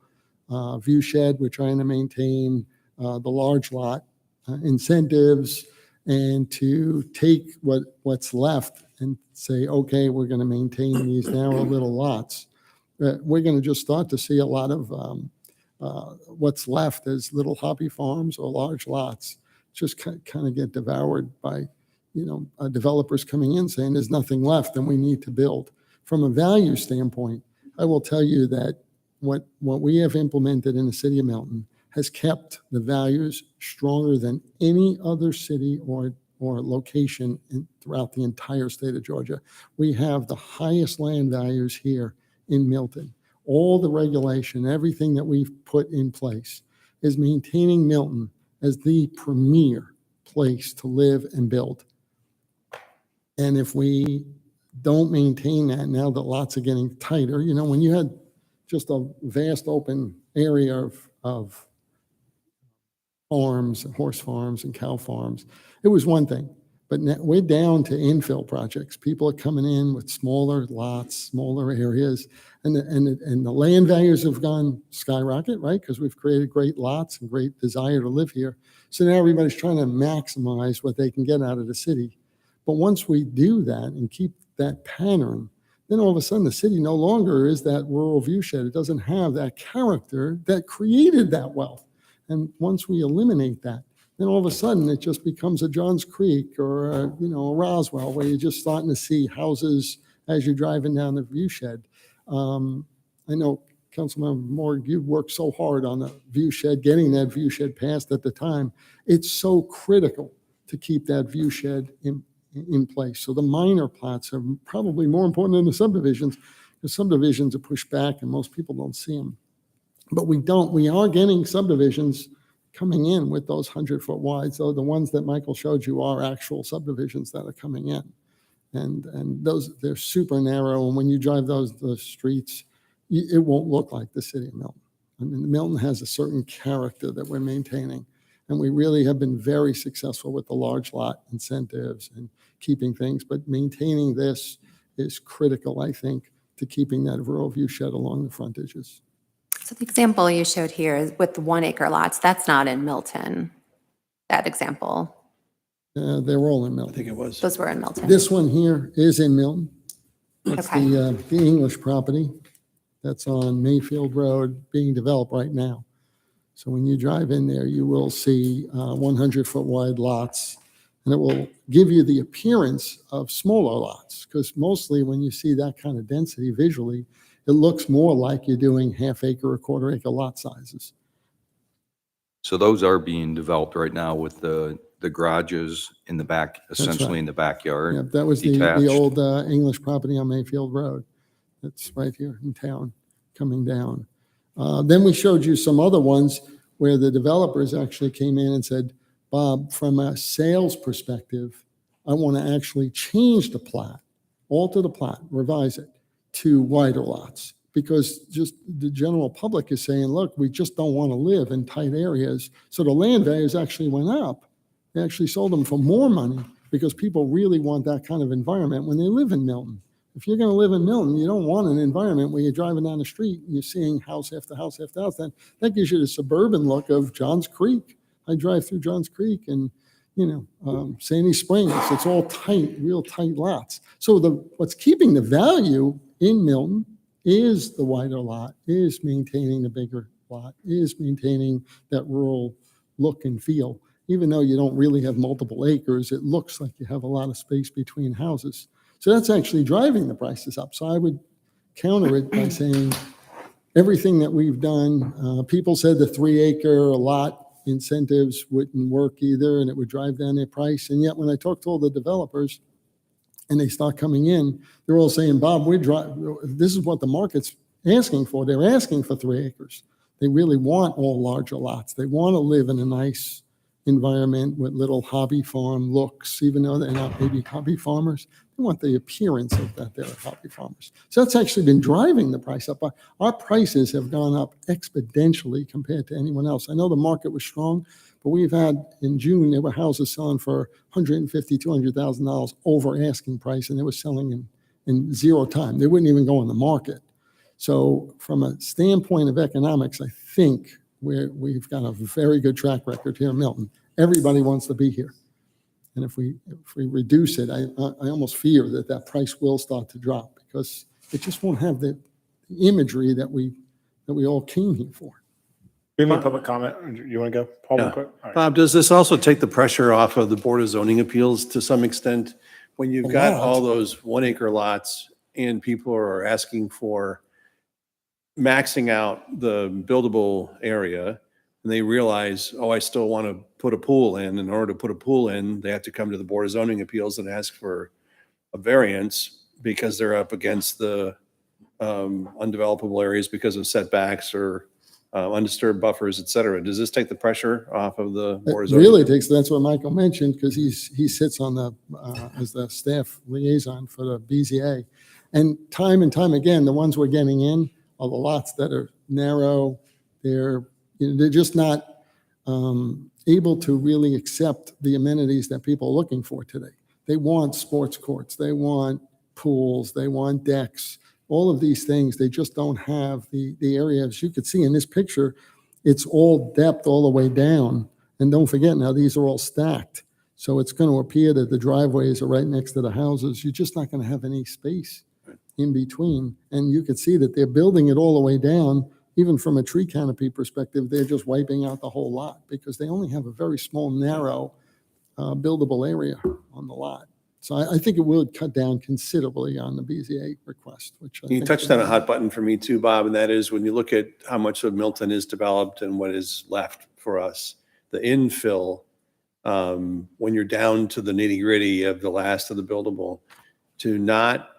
viewshed. We're trying to maintain the large lot incentives, and to take what's left and say, okay, we're going to maintain these narrow little lots. We're going to just start to see a lot of what's left as little hobby farms or large lots just kind of get devoured by developers coming in saying there's nothing left and we need to build. From a value standpoint, I will tell you that what we have implemented in the city of Milton has kept the values stronger than any other city or location throughout the entire state of Georgia. We have the highest land values here in Milton. All the regulation, everything that we've put in place is maintaining Milton as the premier place to live and build. And if we don't maintain that, now that lots are getting tighter, when you had just a vast open area of farms, horse farms and cow farms, it was one thing. But now we're down to infill projects. People are coming in with smaller lots, smaller areas, and the land values have gone skyrocket, right? Because we've created great lots and great desire to live here. So now everybody's trying to maximize what they can get out of the city. But once we do that and keep that pattern, then all of a sudden the city no longer is that rural viewshed. It doesn't have that character that created that wealth. And once we eliminate that, then all of a sudden it just becomes a Johns Creek or a Roswell, where you're just starting to see houses as you're driving down the viewshed. I know Councilmember Morg, you worked so hard on the viewshed, getting that viewshed passed at the time. It's so critical to keep that view shed in place. So the minor plots are probably more important than the subdivisions, because subdivisions are pushed back and most people don't see them. But we are getting subdivisions coming in with those 100-foot wides. So the ones that Michael showed you are actual subdivisions that are coming in. And those, they're super narrow. And when you drive those streets, it won't look like the city of Milton. I mean, Milton has a certain character that we're maintaining. And we really have been very successful with the large lot incentives and keeping things. But maintaining this is critical, I think, to keeping that rural view shed along the frontages. So the example you showed here is with the 1 acre lots, that's not in Milton, that example. They're all in I Milton. think it was. Those were in Milton. This one here is in Milton. It's Okay. the English property that's on Mayfield Road being developed right now. So when you drive in there, you will see 100-foot wide lots, and it will give you the appearance of smaller lots, because mostly when you see that kind of density visually, it looks more like you're doing half-acre or quarter-acre lot sizes. So those are being developed right now with the garages in the back, essentially right. in the backyard. Yep, that was the detached. old English property on Mayfield Road. That's right here in town, coming down. Then we showed you some other ones where the developers actually came in and said, Bob, from a sales perspective, I want to actually change the plat, alter the plat, revise it to wider lots. Because just the general public is saying, look, we just don't want to live in tight areas. So the land values actually went up. They actually sold them for more money because people really want that kind of environment when they live in Milton. If you're going to live in Milton, you don't want an environment where you're driving down the street and you're seeing house after house after house. That gives you the suburban look of Johns Creek. I drive through Johns Creek and, Sandy Springs. It's all tight, real tight lots. So what's keeping the value in Milton is the wider lot, is maintaining the bigger lot, is maintaining that rural look and feel. Even though you don't really have multiple acres, it looks like you have a lot of space between houses. So that's actually driving the prices up. So I would counter it by saying everything that we've done, people said the 3-acre lot incentives wouldn't work either, and it would drive down their price. And yet when I talk to all the developers and they start coming in, they're all saying, Bob, this is what the market's asking for. They're asking for 3 acres. They really want all larger lots. They want to live in a nice environment with little hobby farm looks, even though they're not maybe hobby farmers. They want the appearance of that they're hobby farmers. So that's actually been driving the price up. Our prices have gone up exponentially compared to anyone else. I know the market was strong, but we've had, in June, there were houses selling for $150,000, $200,000 over asking price, and they were selling in zero time. They wouldn't even go on the market. So from a standpoint of economics, I think we've got a very good track record here in Milton. Everybody wants to be here. And if we reduce it, I almost fear that price will start to drop because it just won't have the imagery that we all came here for. Do you have any public comment? You want to go, Paul, real Yeah. quick? All right. Bob, does this also take the pressure off of the Board of Zoning Appeals to some extent? When you've A got lot. all those 1-acre lots and people are asking for maxing out the buildable area, and they realize, I still want to put a pool in. In order to put a pool in, they have to come to the Board of Zoning Appeals and ask for a variance because they're up against the undevelopable areas because of setbacks or undisturbed buffers, et cetera. Does this take the pressure off of the Board of It Zoning? really takes, that's what Michael mentioned, because he sits on as the staff liaison for the BZA. And time again, the ones we're getting in are the lots that are narrow. They're just not able to really accept the amenities that people are looking for today. They want sports courts, they want pools, they want decks, all of these things. They just don't have the area. As you could see in this picture, it's all depth all the way down. And don't forget now, these are all stacked. So it's going to appear that the driveways are right next to the houses. You're just not going to have any space in between. And you could see that they're building it all the way down. Even from a tree canopy perspective, they're just wiping out the whole lot because they only have a very small, narrow buildable area on the lot. So I think it will cut down considerably on the BZA request, which I You think touched on a hot button for me too, Bob, and that is when you look at how much of Milton is developed and what is left for us, the infill when you're down to the nitty gritty of the last of the buildable, to not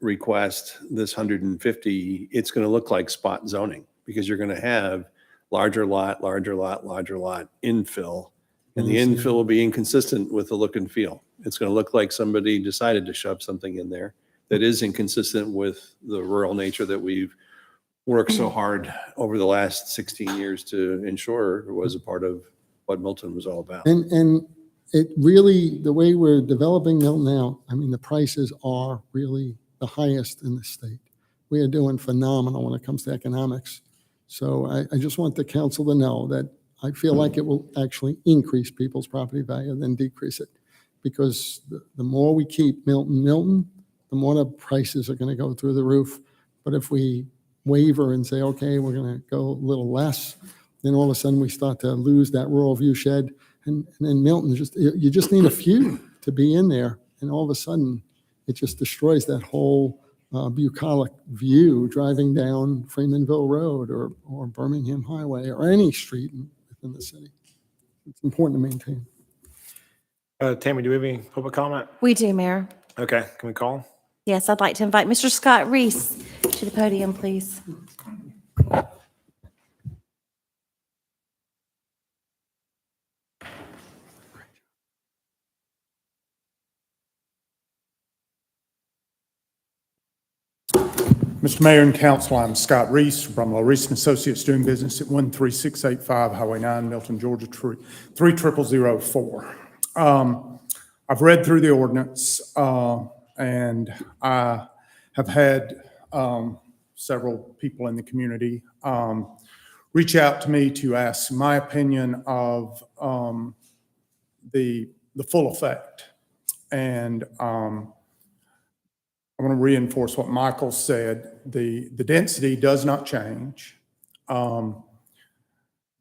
request this 150, it's going to look like spot zoning because you're going to have larger lot infill. And the infill will be inconsistent with the look and feel. It's going to look like somebody decided to shove something in there that is inconsistent with the rural nature that we've worked so hard over the last 16 years to ensure was a part of what Milton was all about. And it really, the way we're developing Milton now, I mean, the prices are really the highest in the state. We are doing phenomenal when it comes to economics. So I just want the council to know that I feel like it will actually increase people's property value than decrease it. Because the more we keep Milton, the more the prices are going to go through the roof. But if we waver and say, okay, we're going to go a little less, then all of a sudden we start to lose that rural view shed. And then Milton, you just need a few to be in there. And all of a sudden, it just destroys that whole bucolic view driving down Freemanville Road or Birmingham Highway or any street within the city. It's important to maintain. Tammy, do we have any public comment? We do, Mayor. Okay, can we call? Yes, I'd like to invite Mr. Scott Reese to the podium, please. Mr. Mayor and Council, I'm Scott Reese from Reese and Associates doing business at 13685 Highway 9, Milton, Georgia, 30004. I've read through the ordinance and I have had several people in the community reach out to me to ask my opinion of the full effect. And I want to reinforce what Michael said. The density does not change.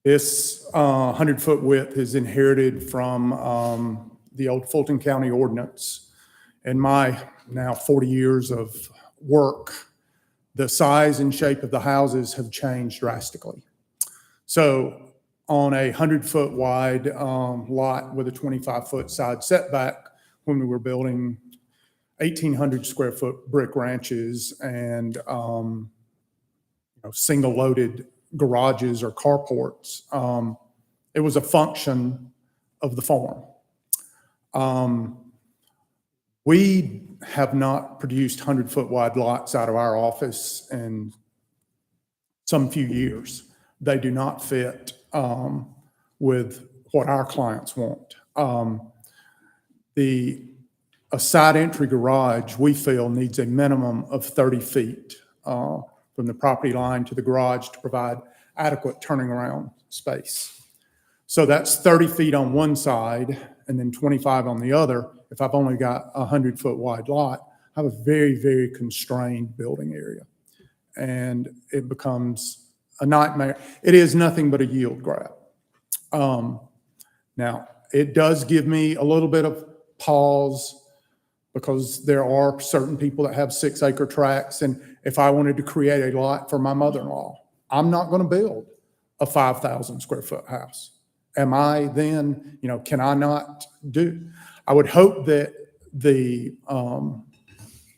This 100-foot width is inherited from the old Fulton County ordinance. In my now 40 years of work, the size and shape of the houses have changed drastically. So on a 100-foot wide lot with a 25-foot side setback, when we were building 1,800 square foot brick ranches and single loaded garages or carports, it was a function of the form. We have not produced 100-foot wide lots out of our office in some few years. They do not fit with what our clients want. A side entry garage, we feel, needs a minimum of 30 feet from the property line to the garage to provide adequate turning around space. So that's 30 feet on one side and then 25 on the other. If I've only got a 100-foot wide lot, I have a very, very constrained building area. And it becomes a nightmare. It is nothing but a yield grab. Now, it does give me a little bit of pause because there are certain people that have 6-acre tracts. And if I wanted to create a lot for my mother-in-law, I'm not going to build a 5,000 square foot house. Am I then, can I not do? I would hope that the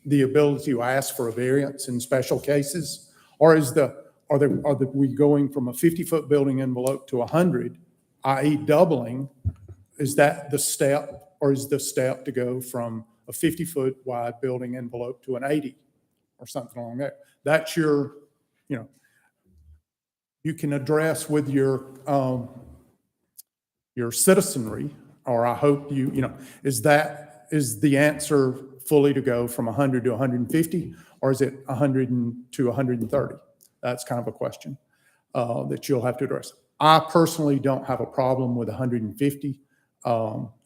ability to ask for a variance in special cases, or are we going from a 50-foot building envelope to 100, i.e. doubling? Is that the step, or is the step to go from a 50-foot wide building envelope to an 80 or something along that? That's your, you can address with your citizenry, or I hope is the answer fully to go from 100 to 150, or is it 100 to 130? That's kind of a question that you'll have to address. I personally don't have a problem with 150.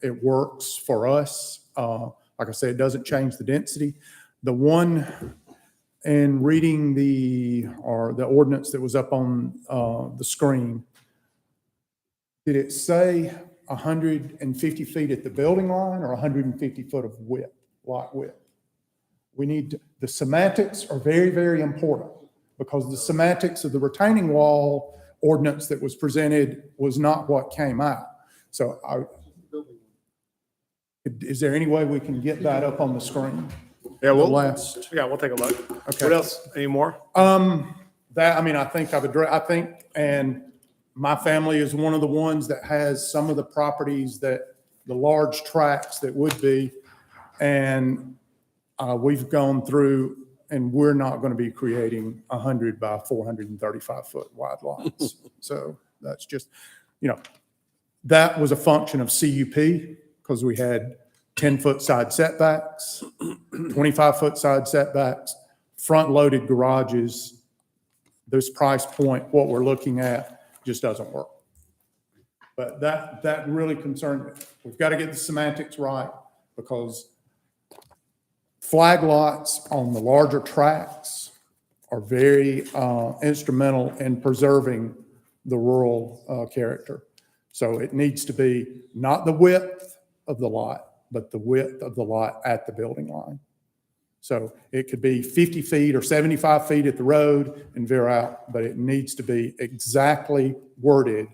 It works for us. Like I said, it doesn't change the density. The one, in reading the ordinance that was up on the screen, did it say 150 feet at the building line or 150 foot of width, lot width? The semantics are very, very important, because the semantics of the retaining wall ordinance that was presented was not what came out. So Is there any way we can get that up on the screen? Yeah, The we'll take a look. Okay. What else? Any more? That, I mean, I think I think, and my family is one of the ones that has some of the properties that, the large tracts that would be, and we've gone through, and we're not going to be creating 100 by 435 foot wide lots. So that's just, that was a function of CUP because we had 10-foot side setbacks, 25-foot side setbacks, front-loaded garages. This price point, what we're looking at, just doesn't work. But that really concerned me. We've got to get the semantics right because flag lots on the larger tracts are very instrumental in preserving the rural character. So it needs to be not the width of the lot, but the width of the lot at the building line. So it could be 50 feet or 75 feet at the road and veer out, but it needs to be exactly worded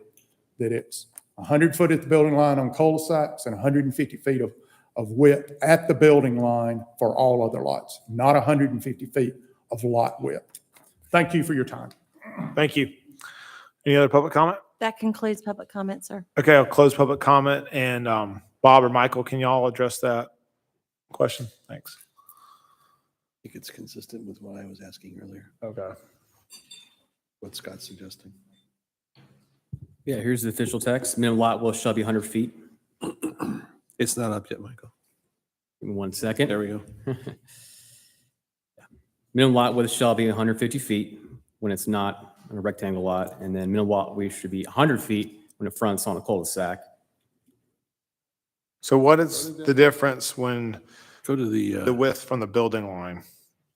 that it's 100 foot at the building line on cul-de-sacs and 150 feet of width at the building line for all other lots, not 150 feet of lot width. Thank you for your time. Thank you. Any other public comment? That concludes public comment, sir. Okay, I'll close public comment, and Bob or Michael, can y'all address that question? Thanks. I think it's consistent with what I was asking earlier, Okay. what Scott's suggesting. Yeah, here's the official text. Minimum lot width shall be 100 feet. It's not up yet, Michael. Give me 1 second. There we go. Minimum lot width shall be 150 feet when it's not on a rectangle lot, and then minimum lot width should be 100 feet when it fronts on a cul-de-sac. So what is the difference when Go to the the width from the building line?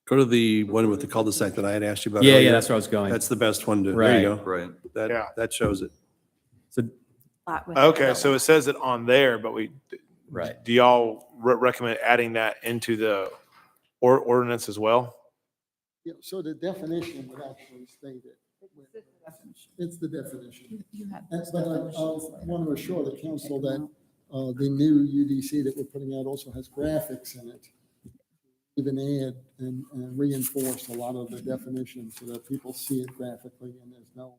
go to the one with the cul-de-sac that I had asked you about. Yeah, earlier. that's where I was going. That's the best one to, there Right. you go. Right. Yeah. That shows it. So, Lot width. Okay, so it says it on there, but right. do y'all recommend adding that into the ordinance as well? Yeah, so the definition would actually state it. It's the definition. But I want to assure the council that the new UDC that we're putting out also has graphics in it. Even add and reinforce a lot of the definitions so that people see it graphically and there's no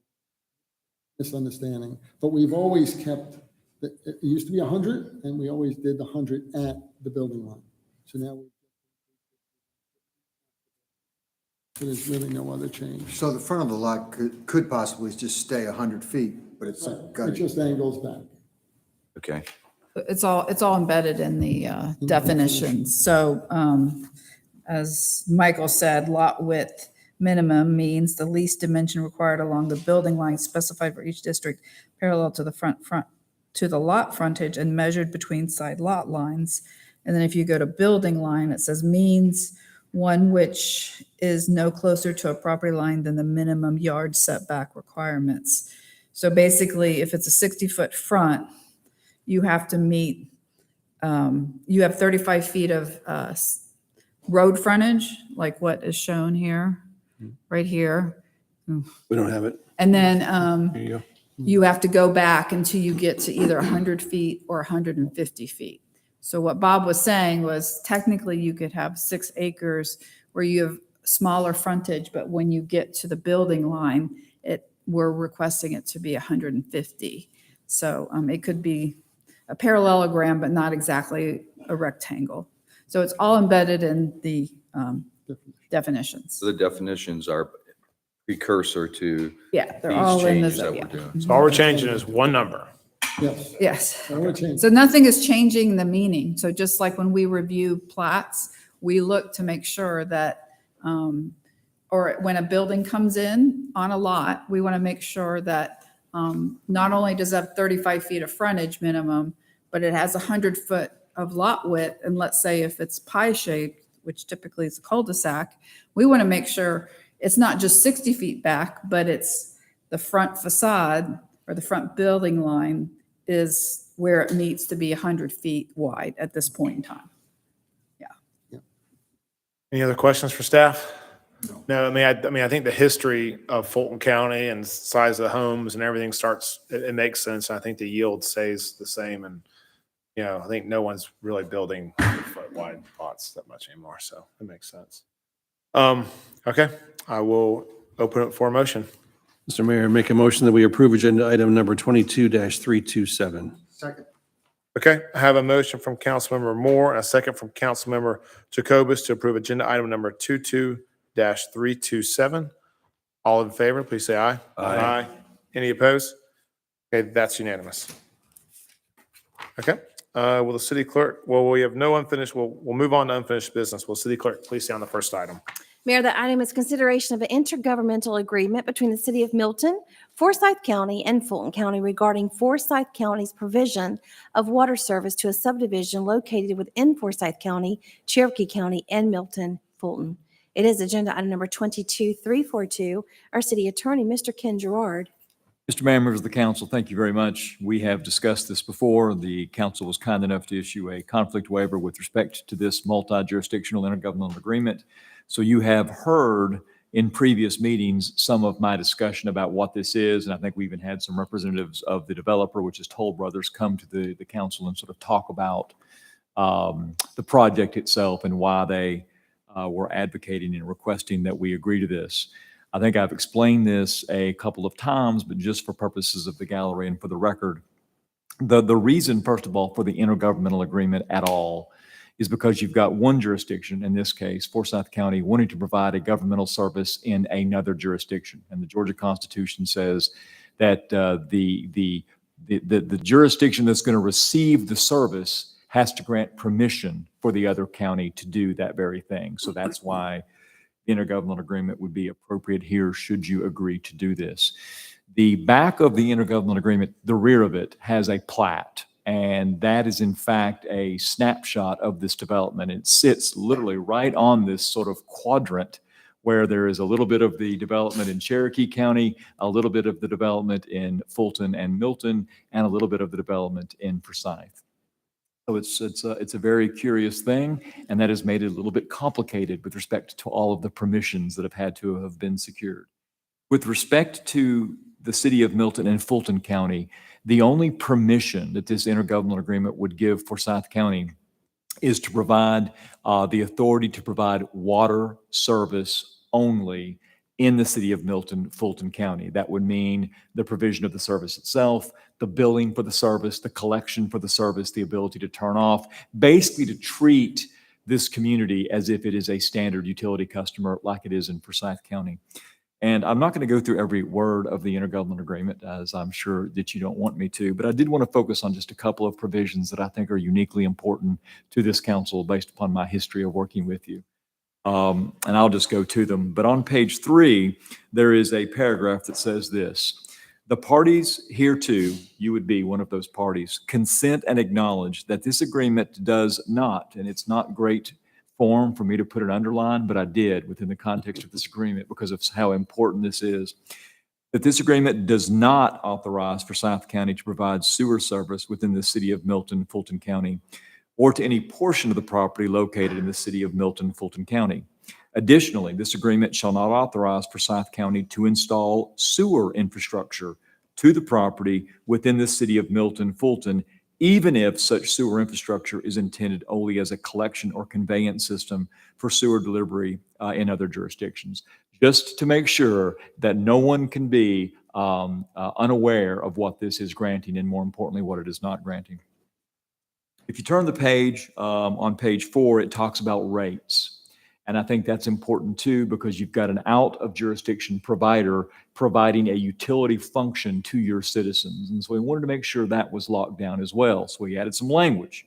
misunderstanding. But we've always kept, it used to be 100 and we always did the 100 at the building line. So now there's really no other change. So the front of the lot could possibly just stay 100 feet, but it's It got to. just angles back. Okay. It's all embedded in the definitions. So as Michael said, lot width minimum means the least dimension required along the building line specified for each district parallel to the front to the lot frontage and measured between side lot lines. And then if you go to building line, it says means one which is no closer to a property line than the minimum yard setback requirements. So basically, if it's a 60-foot front, you have to meet, you have 35 feet of road frontage, like what is shown here, right here. We don't have it. And then Here you go. you have to go back until you get to either 100 feet or 150 feet. So what Bob was saying was technically you could have 6 acres where you have smaller frontage, but when you get to the building line, we're requesting it to be 150. So it could be a parallelogram, but not exactly a rectangle. So it's all embedded in the definitions. So the definitions are precursor to Yeah, they're these all in changes the, that we're yeah. doing. So all we're changing is one number. Yes. Yes. So we're changing. So nothing is changing the meaning. So just like when we review plats, we look to make sure that, or when a building comes in on a lot, we want to make sure that not only does it have 35 feet of frontage minimum, but it has 100 foot of lot width. And let's say if it's pie shaped, which typically is a cul-de-sac, we want to make sure it's not just 60 feet back, but it's the front facade or the front building line is where it needs to be 100 feet wide at this point in time. Any other questions for staff? No, I think the history of Fulton County and size of the homes and everything starts, it makes sense. I think the yield stays the same and I think no one's really building 100-foot wide lots that much anymore, so it makes sense. Okay, I will open it for a motion. Mr. Mayor, make a motion that we approve agenda item number 22-327. Second. Okay, I have a motion from Councilmember Moore and a second from Councilmember Jacobus to approve agenda item number 22-327. All in favor, please say aye. Aye. Any opposed? Okay, that's unanimous. Okay, will the city clerk, well, we have no unfinished, we'll move on to unfinished business. Will city clerk please stay on the first item? Mayor, the item is consideration of an intergovernmental agreement between the City of Milton, Forsyth County, and Fulton County regarding Forsyth County's provision of water service to a subdivision located within Forsyth County, Cherokee County, and Milton, Fulton. It is agenda item number 22342. Our city attorney, Mr. Ken Gerard. Mr. Mayor, members of the council, thank you very much. We have discussed this before. The council was kind enough to issue a conflict waiver with respect to this multi-jurisdictional intergovernmental agreement. So you have heard in previous meetings some of my discussion about what this is, and I think we even had some representatives of the developer, which is Toll Brothers, come to the council and sort of talk about the project itself and why they were advocating and requesting that we agree to this. I think I've explained this a couple of times, but just for purposes of the gallery and for the record, the reason, first of all, for the intergovernmental agreement at all is because you've got one jurisdiction, in this case, Forsyth County, wanting to provide a governmental service in another jurisdiction. And the Georgia Constitution says that the jurisdiction that's going to receive the service has to grant permission for the other county to do that very thing. So that's why the intergovernmental agreement would be appropriate here should you agree to do this. The back of the intergovernmental agreement, the rear of it, has a plat. And that is, in fact, a snapshot of this development. It sits literally right on this sort of quadrant where there is a little bit of the development in Cherokee County, a little bit of the development in Fulton and Milton, and a little bit of the development in Forsyth. So it's a very curious thing, and that has made it a little bit complicated with respect to all of the permissions that have had to have been secured. With respect to the city of Milton and Fulton County, the only permission that this intergovernmental agreement would give Forsyth County is to provide the authority to provide water service only in the city of Milton, Fulton County. That would mean the provision of the service itself, the billing for the service, the collection for the service, the ability to turn off, basically to treat this community as if it is a standard utility customer like it is in Forsyth County. And I'm not going to go through every word of the intergovernmental agreement, as I'm sure that you don't want me to, but I did want to focus on just a couple of provisions that I think are uniquely important to this council based upon my history of working with you. And I'll just go to them. But on page 3, there is a paragraph that says this: the parties hereto, you would be one of those parties, consent and acknowledge that this agreement does not, and it's not great form for me to put an underline, but I did within the context of this agreement because of how important this is, that this agreement does not authorize Forsyth County to provide sewer service within the city of Milton, Fulton County, or to any portion of the property located in the city of Milton, Fulton County. Additionally, this agreement shall not authorize Forsyth County to install sewer infrastructure to the property within the city of Milton, Fulton, even if such sewer infrastructure is intended only as a collection or conveyance system for sewer delivery in other jurisdictions. Just to make sure that no one can be unaware of what this is granting and, more importantly, what it is not granting. If you turn the page, on page 4, it talks about rates. And I think that's important too, because you've got an out of jurisdiction provider providing a utility function to your citizens. And so we wanted to make sure that was locked down as well. So we added some language.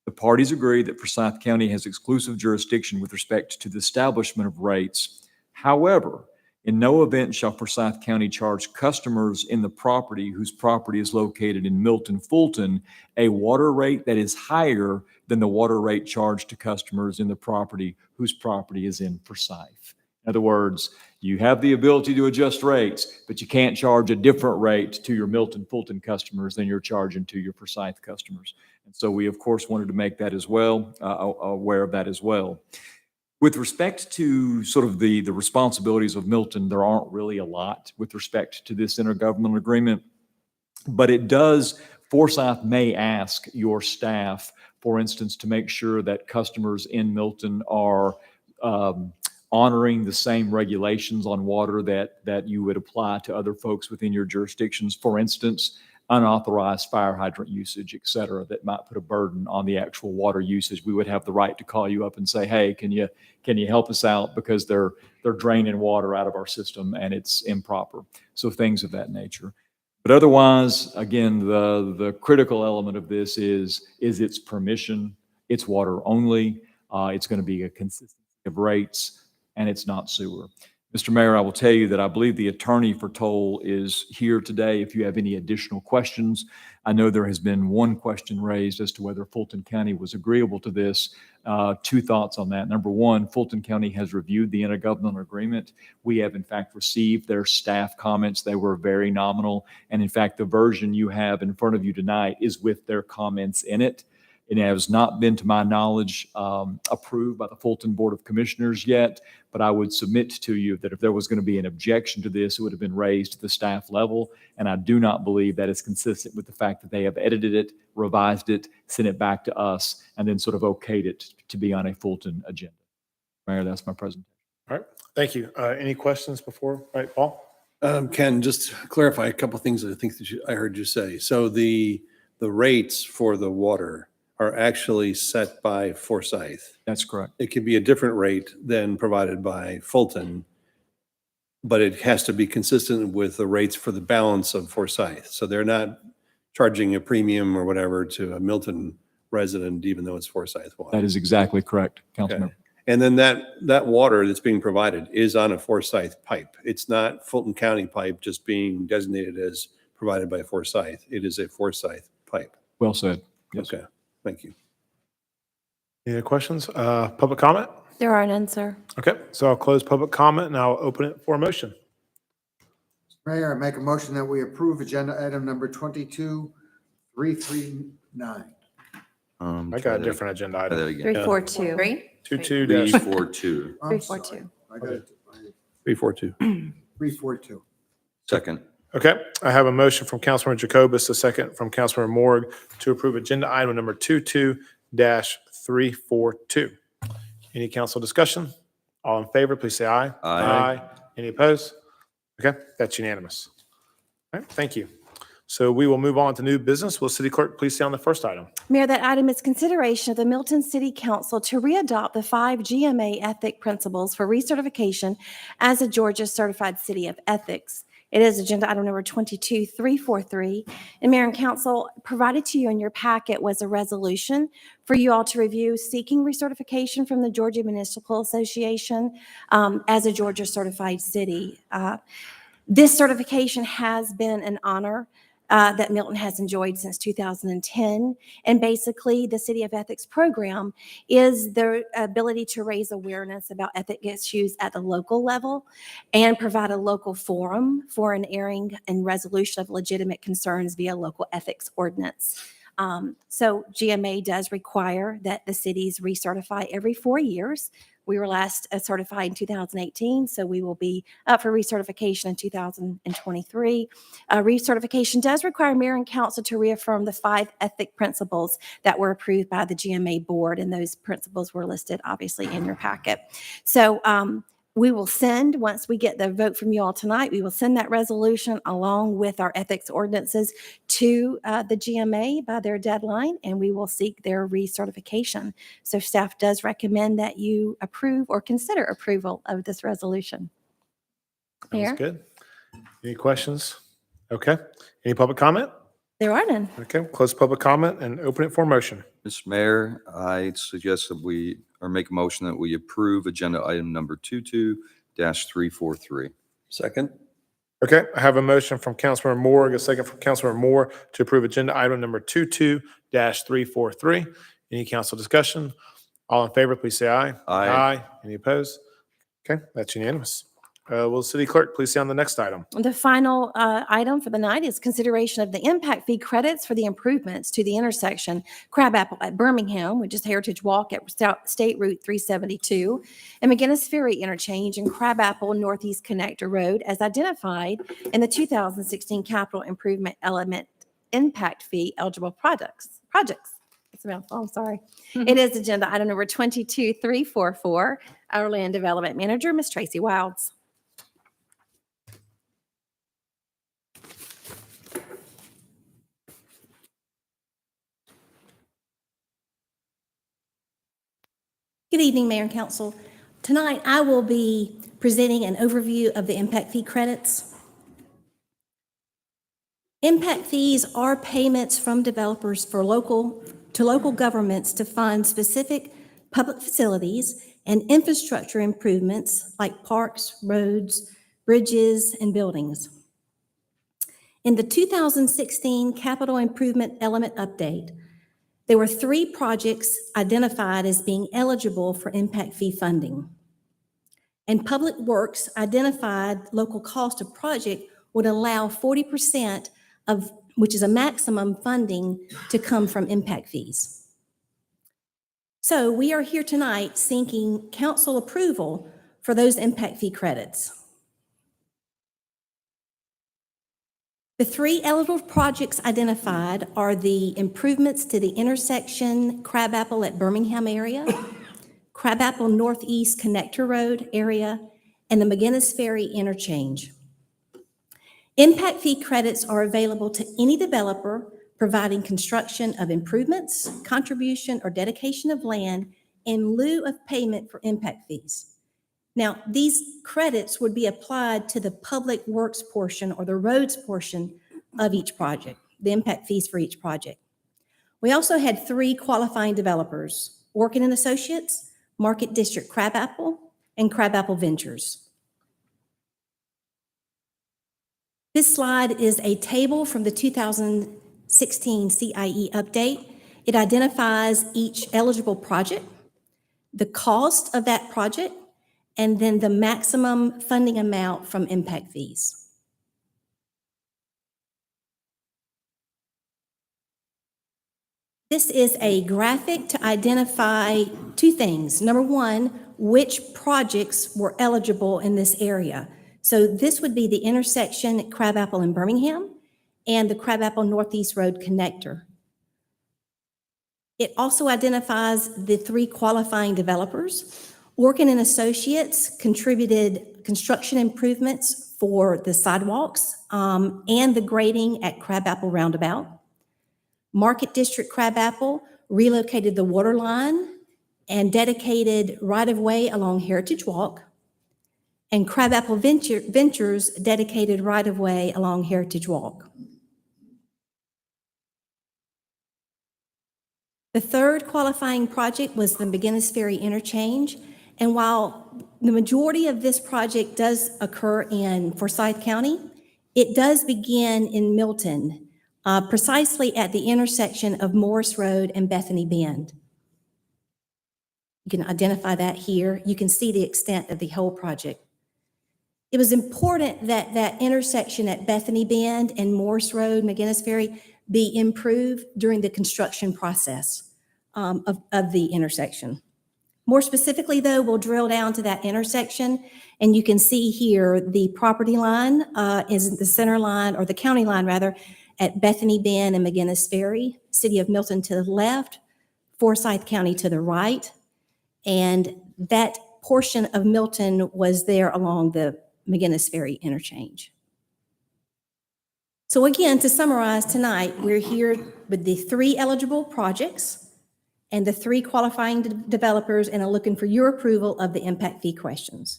The parties agree that Forsyth County has exclusive jurisdiction with respect to the establishment of rates. However, in no event shall Forsyth County charge customers in the property whose property is located in Milton, Fulton, a water rate that is higher than the water rate charged to customers in the property whose property is in Forsyth. In other words, you have the ability to adjust rates, but you can't charge a different rate to your Milton, Fulton customers than you're charging to your Forsyth customers. And so we, of course, wanted to make that as well, aware of that as well. With respect to sort of the responsibilities of Milton, there aren't really a lot with respect to this intergovernmental agreement. But it does, Forsyth may ask your staff, for instance, to make sure that customers in Milton are honoring the same regulations on water that you would apply to other folks within your jurisdictions. For instance, unauthorized fire hydrant usage, et cetera, that might put a burden on the actual water usage. We would have the right to call you up and say, hey, can you help us out because they're draining water out of our system and it's improper. So things of that nature. But otherwise, again, the critical element of this is its permission. It's water only. It's going to be a consistency of rates, and it's not sewer. Mr. Mayor, I will tell you that I believe the attorney for toll is here today if you have any additional questions. I know there has been one question raised as to whether Fulton County was agreeable to this. Two thoughts on that. Number one, Fulton County has reviewed the intergovernmental agreement. We have in fact received their staff comments. They were very nominal. And in fact, the version you have in front of you tonight is with their comments in it. It has not been, to my knowledge, approved by the Fulton Board of Commissioners yet, but I would submit to you that if there was going to be an objection to this, it would have been raised to the staff level. And I do not believe that is consistent with the fact that they have edited it, revised it, sent it back to us, and then sort of okayed it to be on a Fulton agenda. Mayor, that's my presentation. All right, thank you. Any questions before? All right, Paul? Ken, just to clarify a couple things that I think that I heard you say. So the rates for the water are actually set by Forsyth. That's correct. It could be a different rate than provided by Fulton, but it has to be consistent with the rates for the balance of Forsyth. So they're not charging a premium or whatever to a Milton resident, even though it's Forsyth water. That is exactly correct, Councilman. Okay. And then that water that's being provided is on a Forsyth pipe. It's not Fulton County pipe just being designated as provided by Forsyth. It is a Forsyth pipe. Well said. Yes. Okay, thank you. Any other questions? Public comment? There are none, sir. Okay, so I'll close public comment and I'll open it for a motion. Mayor, I make a motion that we approve agenda item number 22339. I got a different agenda item. 342. 22 342. 342. I got it. 342. 342. Second. Okay, I have a motion from Councilman Jacobus, a second from Councilman Morg to approve agenda item number 22-342. Any council discussion? All in favor, please say aye. Aye. Any opposed? Okay, that's unanimous. All right, thank you. So we will move on to new business. Will City Clerk please stay on the first item? Mayor, that item is consideration of the Milton City Council to readopt the 5 GMA ethic principles for recertification as a Georgia Certified City of Ethics. It is agenda item number 22-343. And Mayor and Council, provided to you in your packet was a resolution for you all to review seeking recertification from the Georgia Municipal Association as a Georgia Certified City. This certification has been an honor that Milton has enjoyed since 2010. And basically, the City of Ethics program is their ability to raise awareness about ethic issues at the local level and provide a local forum for an airing and resolution of legitimate concerns via local ethics ordinance. So GMA does require that the cities recertify every 4 years. We were last certified in 2018, so we will be up for recertification in 2023. Recertification does require mayor and council to reaffirm the 5 ethic principles that were approved by the GMA board, and those principles were listed obviously in your packet. So we will send, once we get the vote from you all tonight, we will send that resolution along with our ethics ordinances to the GMA by their deadline, and we will seek their recertification. So staff does recommend that you approve or consider approval of this resolution. Mayor? Sounds good. Any questions? Okay. Any public comment? There are none. Okay, close public comment and open it for motion. Mr. Mayor, I suggest that we, or make a motion that we approve agenda item number 22-343. Second. Okay, I have a motion from Councilmember Morg, a second from Councilmember Moore to approve agenda item number 22-343. Any council discussion? All in favor, please say aye. Aye. Any opposed? Okay, that's unanimous. Will the city clerk please stay on the next item? The final item for the night is consideration of the impact fee credits for the improvements to the intersection Crabapple at Birmingham, which is Heritage Walk at State Route 372, and McGinnis Ferry Interchange and Crabapple Northeast Connector Road as identified in the 2016 Capital Improvement Element Impact Fee eligible projects. It's a mouthful, I'm sorry. It is agenda item number 22344. Our Land Development Manager, Ms. Tracy Wilds. Good evening, Mayor and Council. Tonight, I will be presenting an overview of the impact fee credits. Impact fees are payments from developers to local governments to fund specific public facilities and infrastructure improvements like parks, roads, bridges, and buildings. In the 2016 Capital Improvement Element Update, there were 3 projects identified as being eligible for impact fee funding. And Public Works identified local cost of project would allow 40% of, which is a maximum funding, to come from impact fees. So we are here tonight seeking council approval for those impact fee credits. The 3 eligible projects identified are the improvements to the intersection Crabapple at Birmingham area, Crabapple Northeast Connector Road area, and the McGinnis Ferry Interchange. Impact fee credits are available to any developer providing construction of improvements, contribution, or dedication of land in lieu of payment for impact fees. Now, these credits would be applied to the public works portion or the roads portion of each project, the impact fees for each project. We also had 3 qualifying developers, Orkin and Associates, Market District Crabapple, and Crabapple Ventures. This slide is a table from the 2016 CIE update. It identifies each eligible project, the cost of that project, and then the maximum funding amount from impact fees. This is a graphic to identify 2 things. Number 1, which projects were eligible in this area. So this would be the intersection at Crabapple and Birmingham and the Crabapple Northeast Road connector. It also identifies the 3 qualifying developers. Orkin and Associates contributed construction improvements for the sidewalks and the grading at Crabapple Roundabout. Market District Crabapple relocated the water line and dedicated right-of-way along Heritage Walk. And Crabapple Ventures dedicated right-of-way along Heritage Walk. The 3rd qualifying project was the McGinnis Ferry Interchange. And while the majority of this project does occur in Forsyth County, it does begin in Milton, precisely at the intersection of Morris Road and Bethany Bend. You can identify that here. You can see the extent of the whole project. It was important that that intersection at Bethany Bend and Morris Road, McGinnis Ferry, be improved during the construction process of the intersection. More specifically, though, we'll drill down to that intersection, and you can see here the property line is the center line, or the county line, rather, at Bethany Bend and McGinnis Ferry, City of Milton to the left, Forsyth County to the right, and that portion of Milton was there along the McGinnis Ferry interchange. So again, to summarize tonight, we're here with the 3 eligible projects and the 3 qualifying developers, and are looking for your approval of the impact fee credits.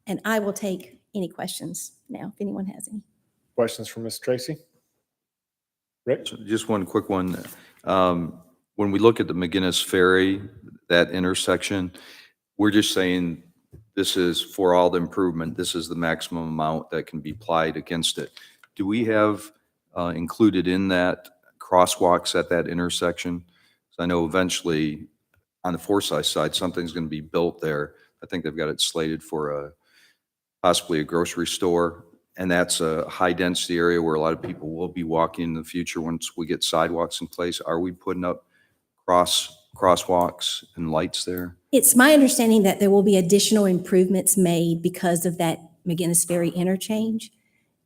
And I will take any questions now, if anyone has any. Questions for Ms. Tracy? Rick? Just one quick one. When we look at the McGinnis Ferry, that intersection, we're just saying this is for all the improvement, this is the maximum amount that can be applied against it. Do we have included in that crosswalks at that intersection? So I know eventually on the Forsyth side, something's going to be built there. I think they've got it slated for possibly a grocery store. And that's a high-density area where a lot of people will be walking in the future once we get sidewalks in place. Are we putting up crosswalks and lights there? It's my understanding that there will be additional improvements made because of that McGinnis Ferry interchange.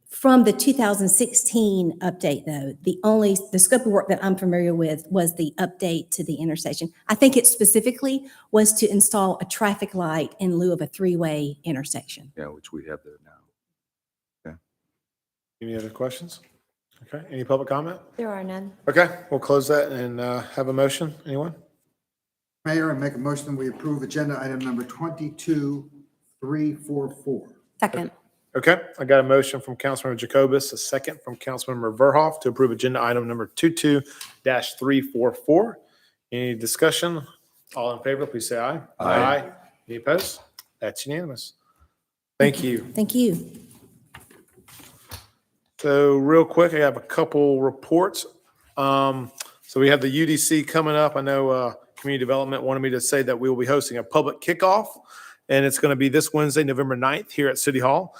From the 2016 update, though, the scope of work that I'm familiar with was the update to the intersection. I think it specifically was to install a traffic light in lieu of a three-way intersection. Yeah, which we have there now. Any other questions? Okay, any public comment? There are none. Okay, we'll close that and have a motion. Anyone? Mayor, I make a motion we approve agenda item number 22344. Second. Okay, I got a motion from Councilmember Jacobus, a second from Councilmember Verhoff to approve agenda item number 22-344. Any discussion? All in favor, please say aye. Aye. Any opposed? That's unanimous. Thank you. Thank you. So real quick, I have a couple reports. So we have the UDC coming up. I know Community Development wanted me to say that we will be hosting a public kickoff, and it's going to be this Wednesday, November 9th, here at City Hall,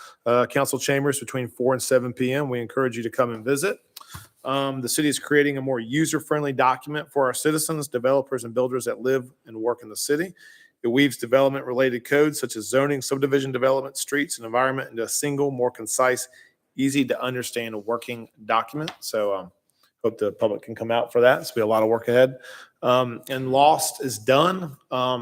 council chambers between 4 and 7 p.m. We encourage you to come and visit. The city is creating a more user-friendly document for our citizens, developers, and builders that live and work in the city. It weaves development-related codes such as zoning, subdivision development, streets, and environment into a single, more concise, easy to understand working document. So hope the public can come out for that. It's be a lot of work ahead. And Lost is done.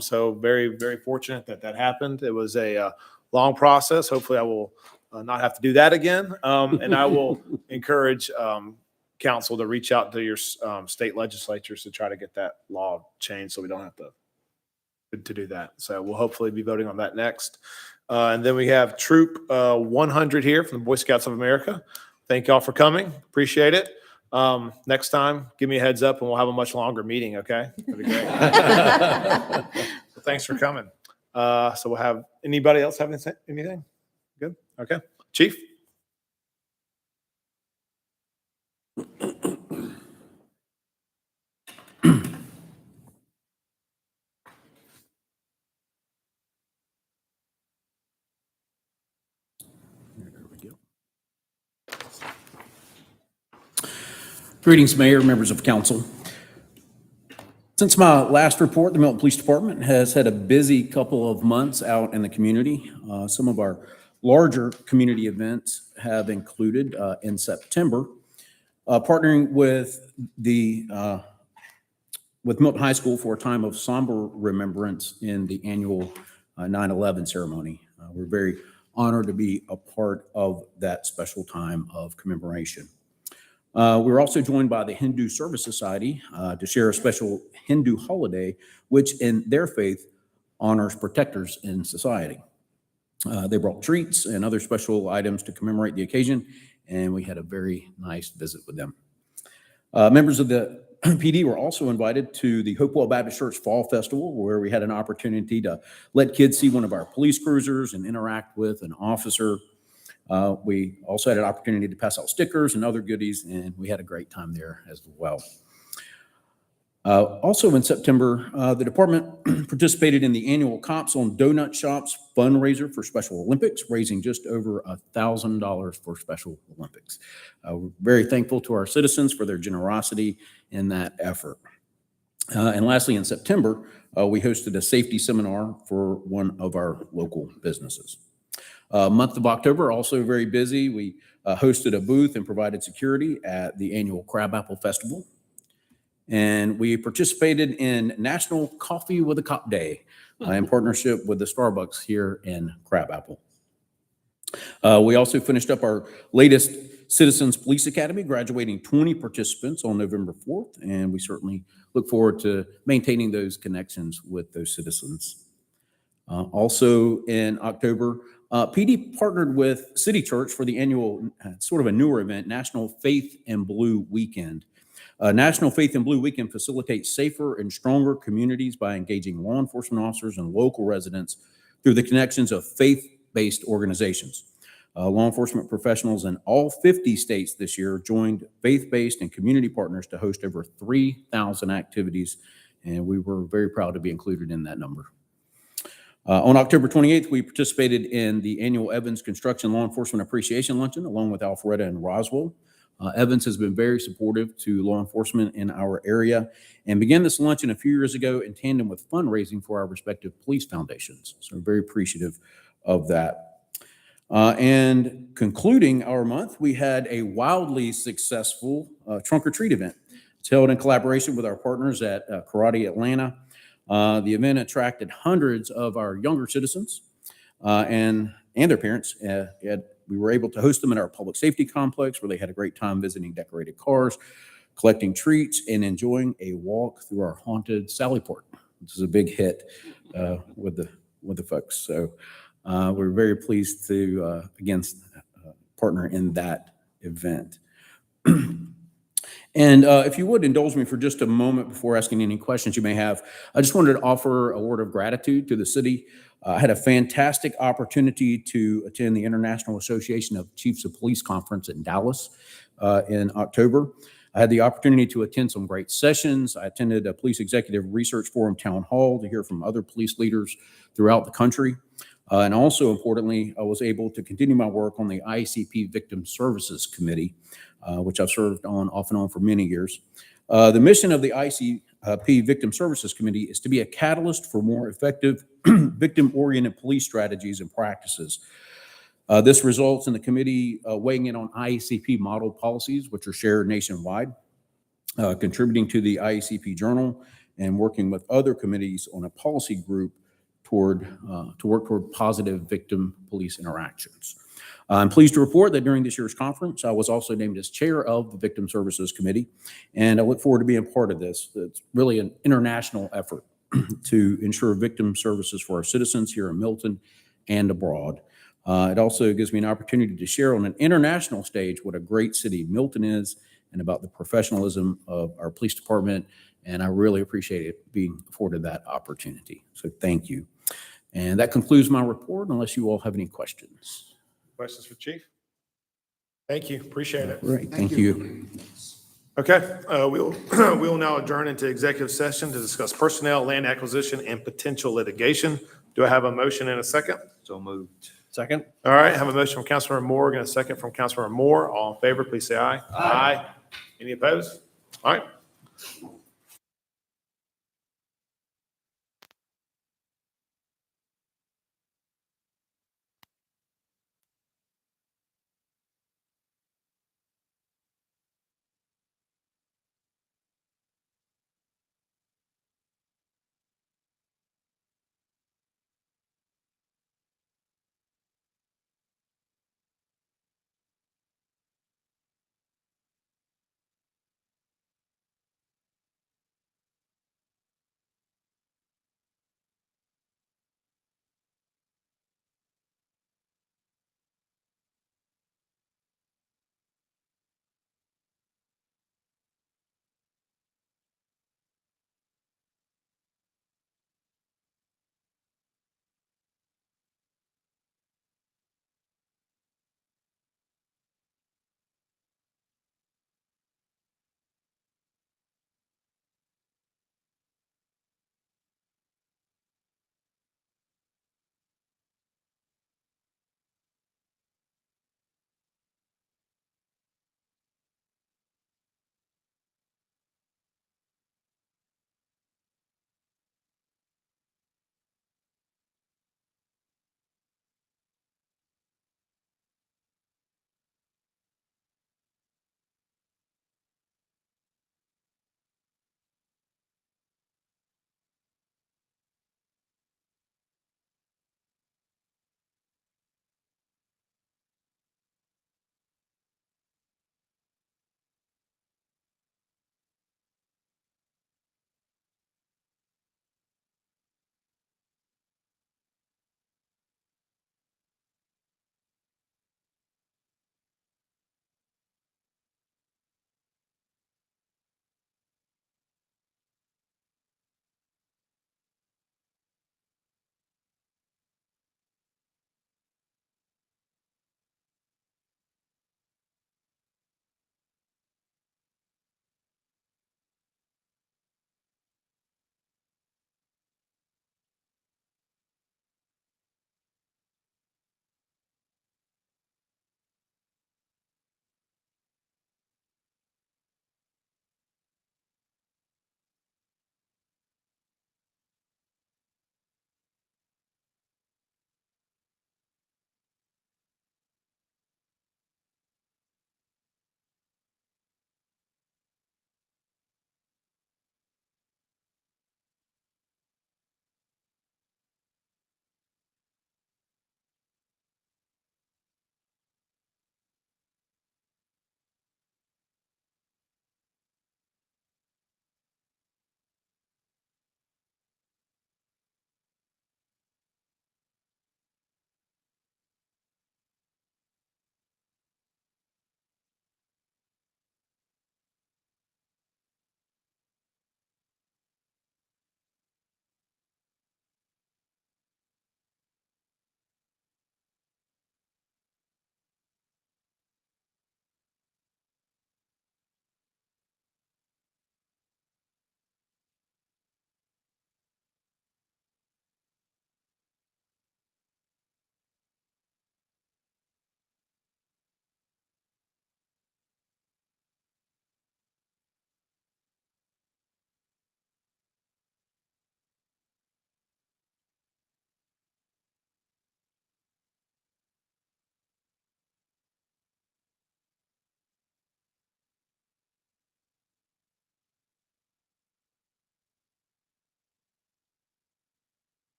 So very, very fortunate that that happened. It was a long process. Hopefully I will not have to do that again. And I will encourage council to reach out to your state legislatures to try to get that law changed so we don't have to do that. So we'll hopefully be voting on that next. And then we have Troop 100 here from the Boy Scouts of America. Thank y'all for coming. Appreciate it. Next time, give me a heads up and we'll have a much longer meeting, okay? That'd be great. So thanks for coming. So we'll have, anybody else have anything? Good? Okay. Chief? Greetings, Mayor, members of council. Since my last report, the Milton Police Department has had a busy couple of months out in the community. Some of our larger community events have included in September, partnering with Milton High School for a time of somber remembrance in the annual 9/11 ceremony. We're very honored to be a part of that special time of commemoration. We're also joined by the Hindu Service Society to share a special Hindu holiday, which in their faith honors protectors in society. They brought treats and other special items to commemorate the occasion, and we had a very nice visit with them. Members of the PD were also invited to the Hopewell Baptist Church Fall Festival, where we had an opportunity to let kids see one of our police cruisers and interact with an officer. We also had an opportunity to pass out stickers and other goodies, and we had a great time there as well. Also in September, the department participated in the annual Cops on Donut Shops fundraiser for Special Olympics, raising just over $1,000 for Special Olympics. We're very thankful to our citizens for their generosity in that effort. And lastly, in September, we hosted a safety seminar for one of our local businesses. Month of October, also very busy. We hosted a booth and provided security at the annual Crabapple Festival. And we participated in National Coffee with a Cop Day in partnership with the Starbucks here in Crabapple. We also finished up our latest Citizens Police Academy, graduating 20 participants on November 4th. And we certainly look forward to maintaining those connections with those citizens. Also in October, PD partnered with City Church for the annual, sort of a newer event, National Faith in Blue Weekend. National Faith in Blue Weekend facilitates safer and stronger communities by engaging law enforcement officers and local residents through the connections of faith-based organizations. Law enforcement professionals in all 50 states this year joined faith-based and community partners to host over 3,000 activities, and we were very proud to be included in that number. On October 28th, we participated in the annual Evans Construction Law Enforcement Appreciation Luncheon along with Alpharetta and Roswell. Evans has been very supportive to law enforcement in our area and began this luncheon a few years ago in tandem with fundraising for our respective police foundations. So we're very appreciative of that. And concluding our month, we had a wildly successful trunk or treat event. It's held in collaboration with our partners at Karate Atlanta. The event attracted hundreds of our younger citizens and their parents. We were able to host them at our public safety complex where they had a great time visiting decorated cars, collecting treats, and enjoying a walk through our haunted Sallyport. This is a big hit with the folks. So we're very pleased to, again, partner in that event. And if you would indulge me for just a moment before asking any questions you may have, I just wanted to offer a word of gratitude to the city. I had a fantastic opportunity to attend the International Association of Chiefs of Police Conference in Dallas in October. I had the opportunity to attend some great sessions. I attended a Police Executive Research Forum town hall to hear from other police leaders throughout the country. And also importantly, I was able to continue my work on the ICP Victim Services Committee, which I've served on off and on for many years. The mission of the ICP Victim Services Committee is to be a catalyst for more effective victim-oriented police strategies and practices. This results in the committee weighing in on ICP model policies, which are shared nationwide, contributing to the ICP Journal, and working with other committees on a policy group to work toward positive victim police interactions. I'm pleased to report that during this year's conference, I was also named as chair of the Victim Services Committee, and I look forward to being part of this. It's really an international effort to ensure victim services for our citizens here in Milton and abroad. It also gives me an opportunity to share on an international stage what a great city Milton is and about the professionalism of our police department, and I really appreciate it being afforded that opportunity. So thank you. And that concludes my report, unless you all have any questions. Questions for Chief? Thank you. Appreciate it. All right, thank you. Okay, we'll now adjourn into executive session to discuss personnel, land acquisition, and potential litigation. Do I have a motion and a second? So moved. Second. All right, have a motion from Councilmember Morgan, a second from Councilmember Moore. All in favor, please say aye. Aye. Any opposed? All right.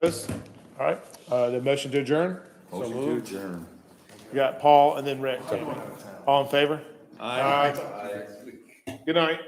Yes. All right, the motion to adjourn? Motion to adjourn. We got Paul and then Rick. All in favor? Aye. Good night.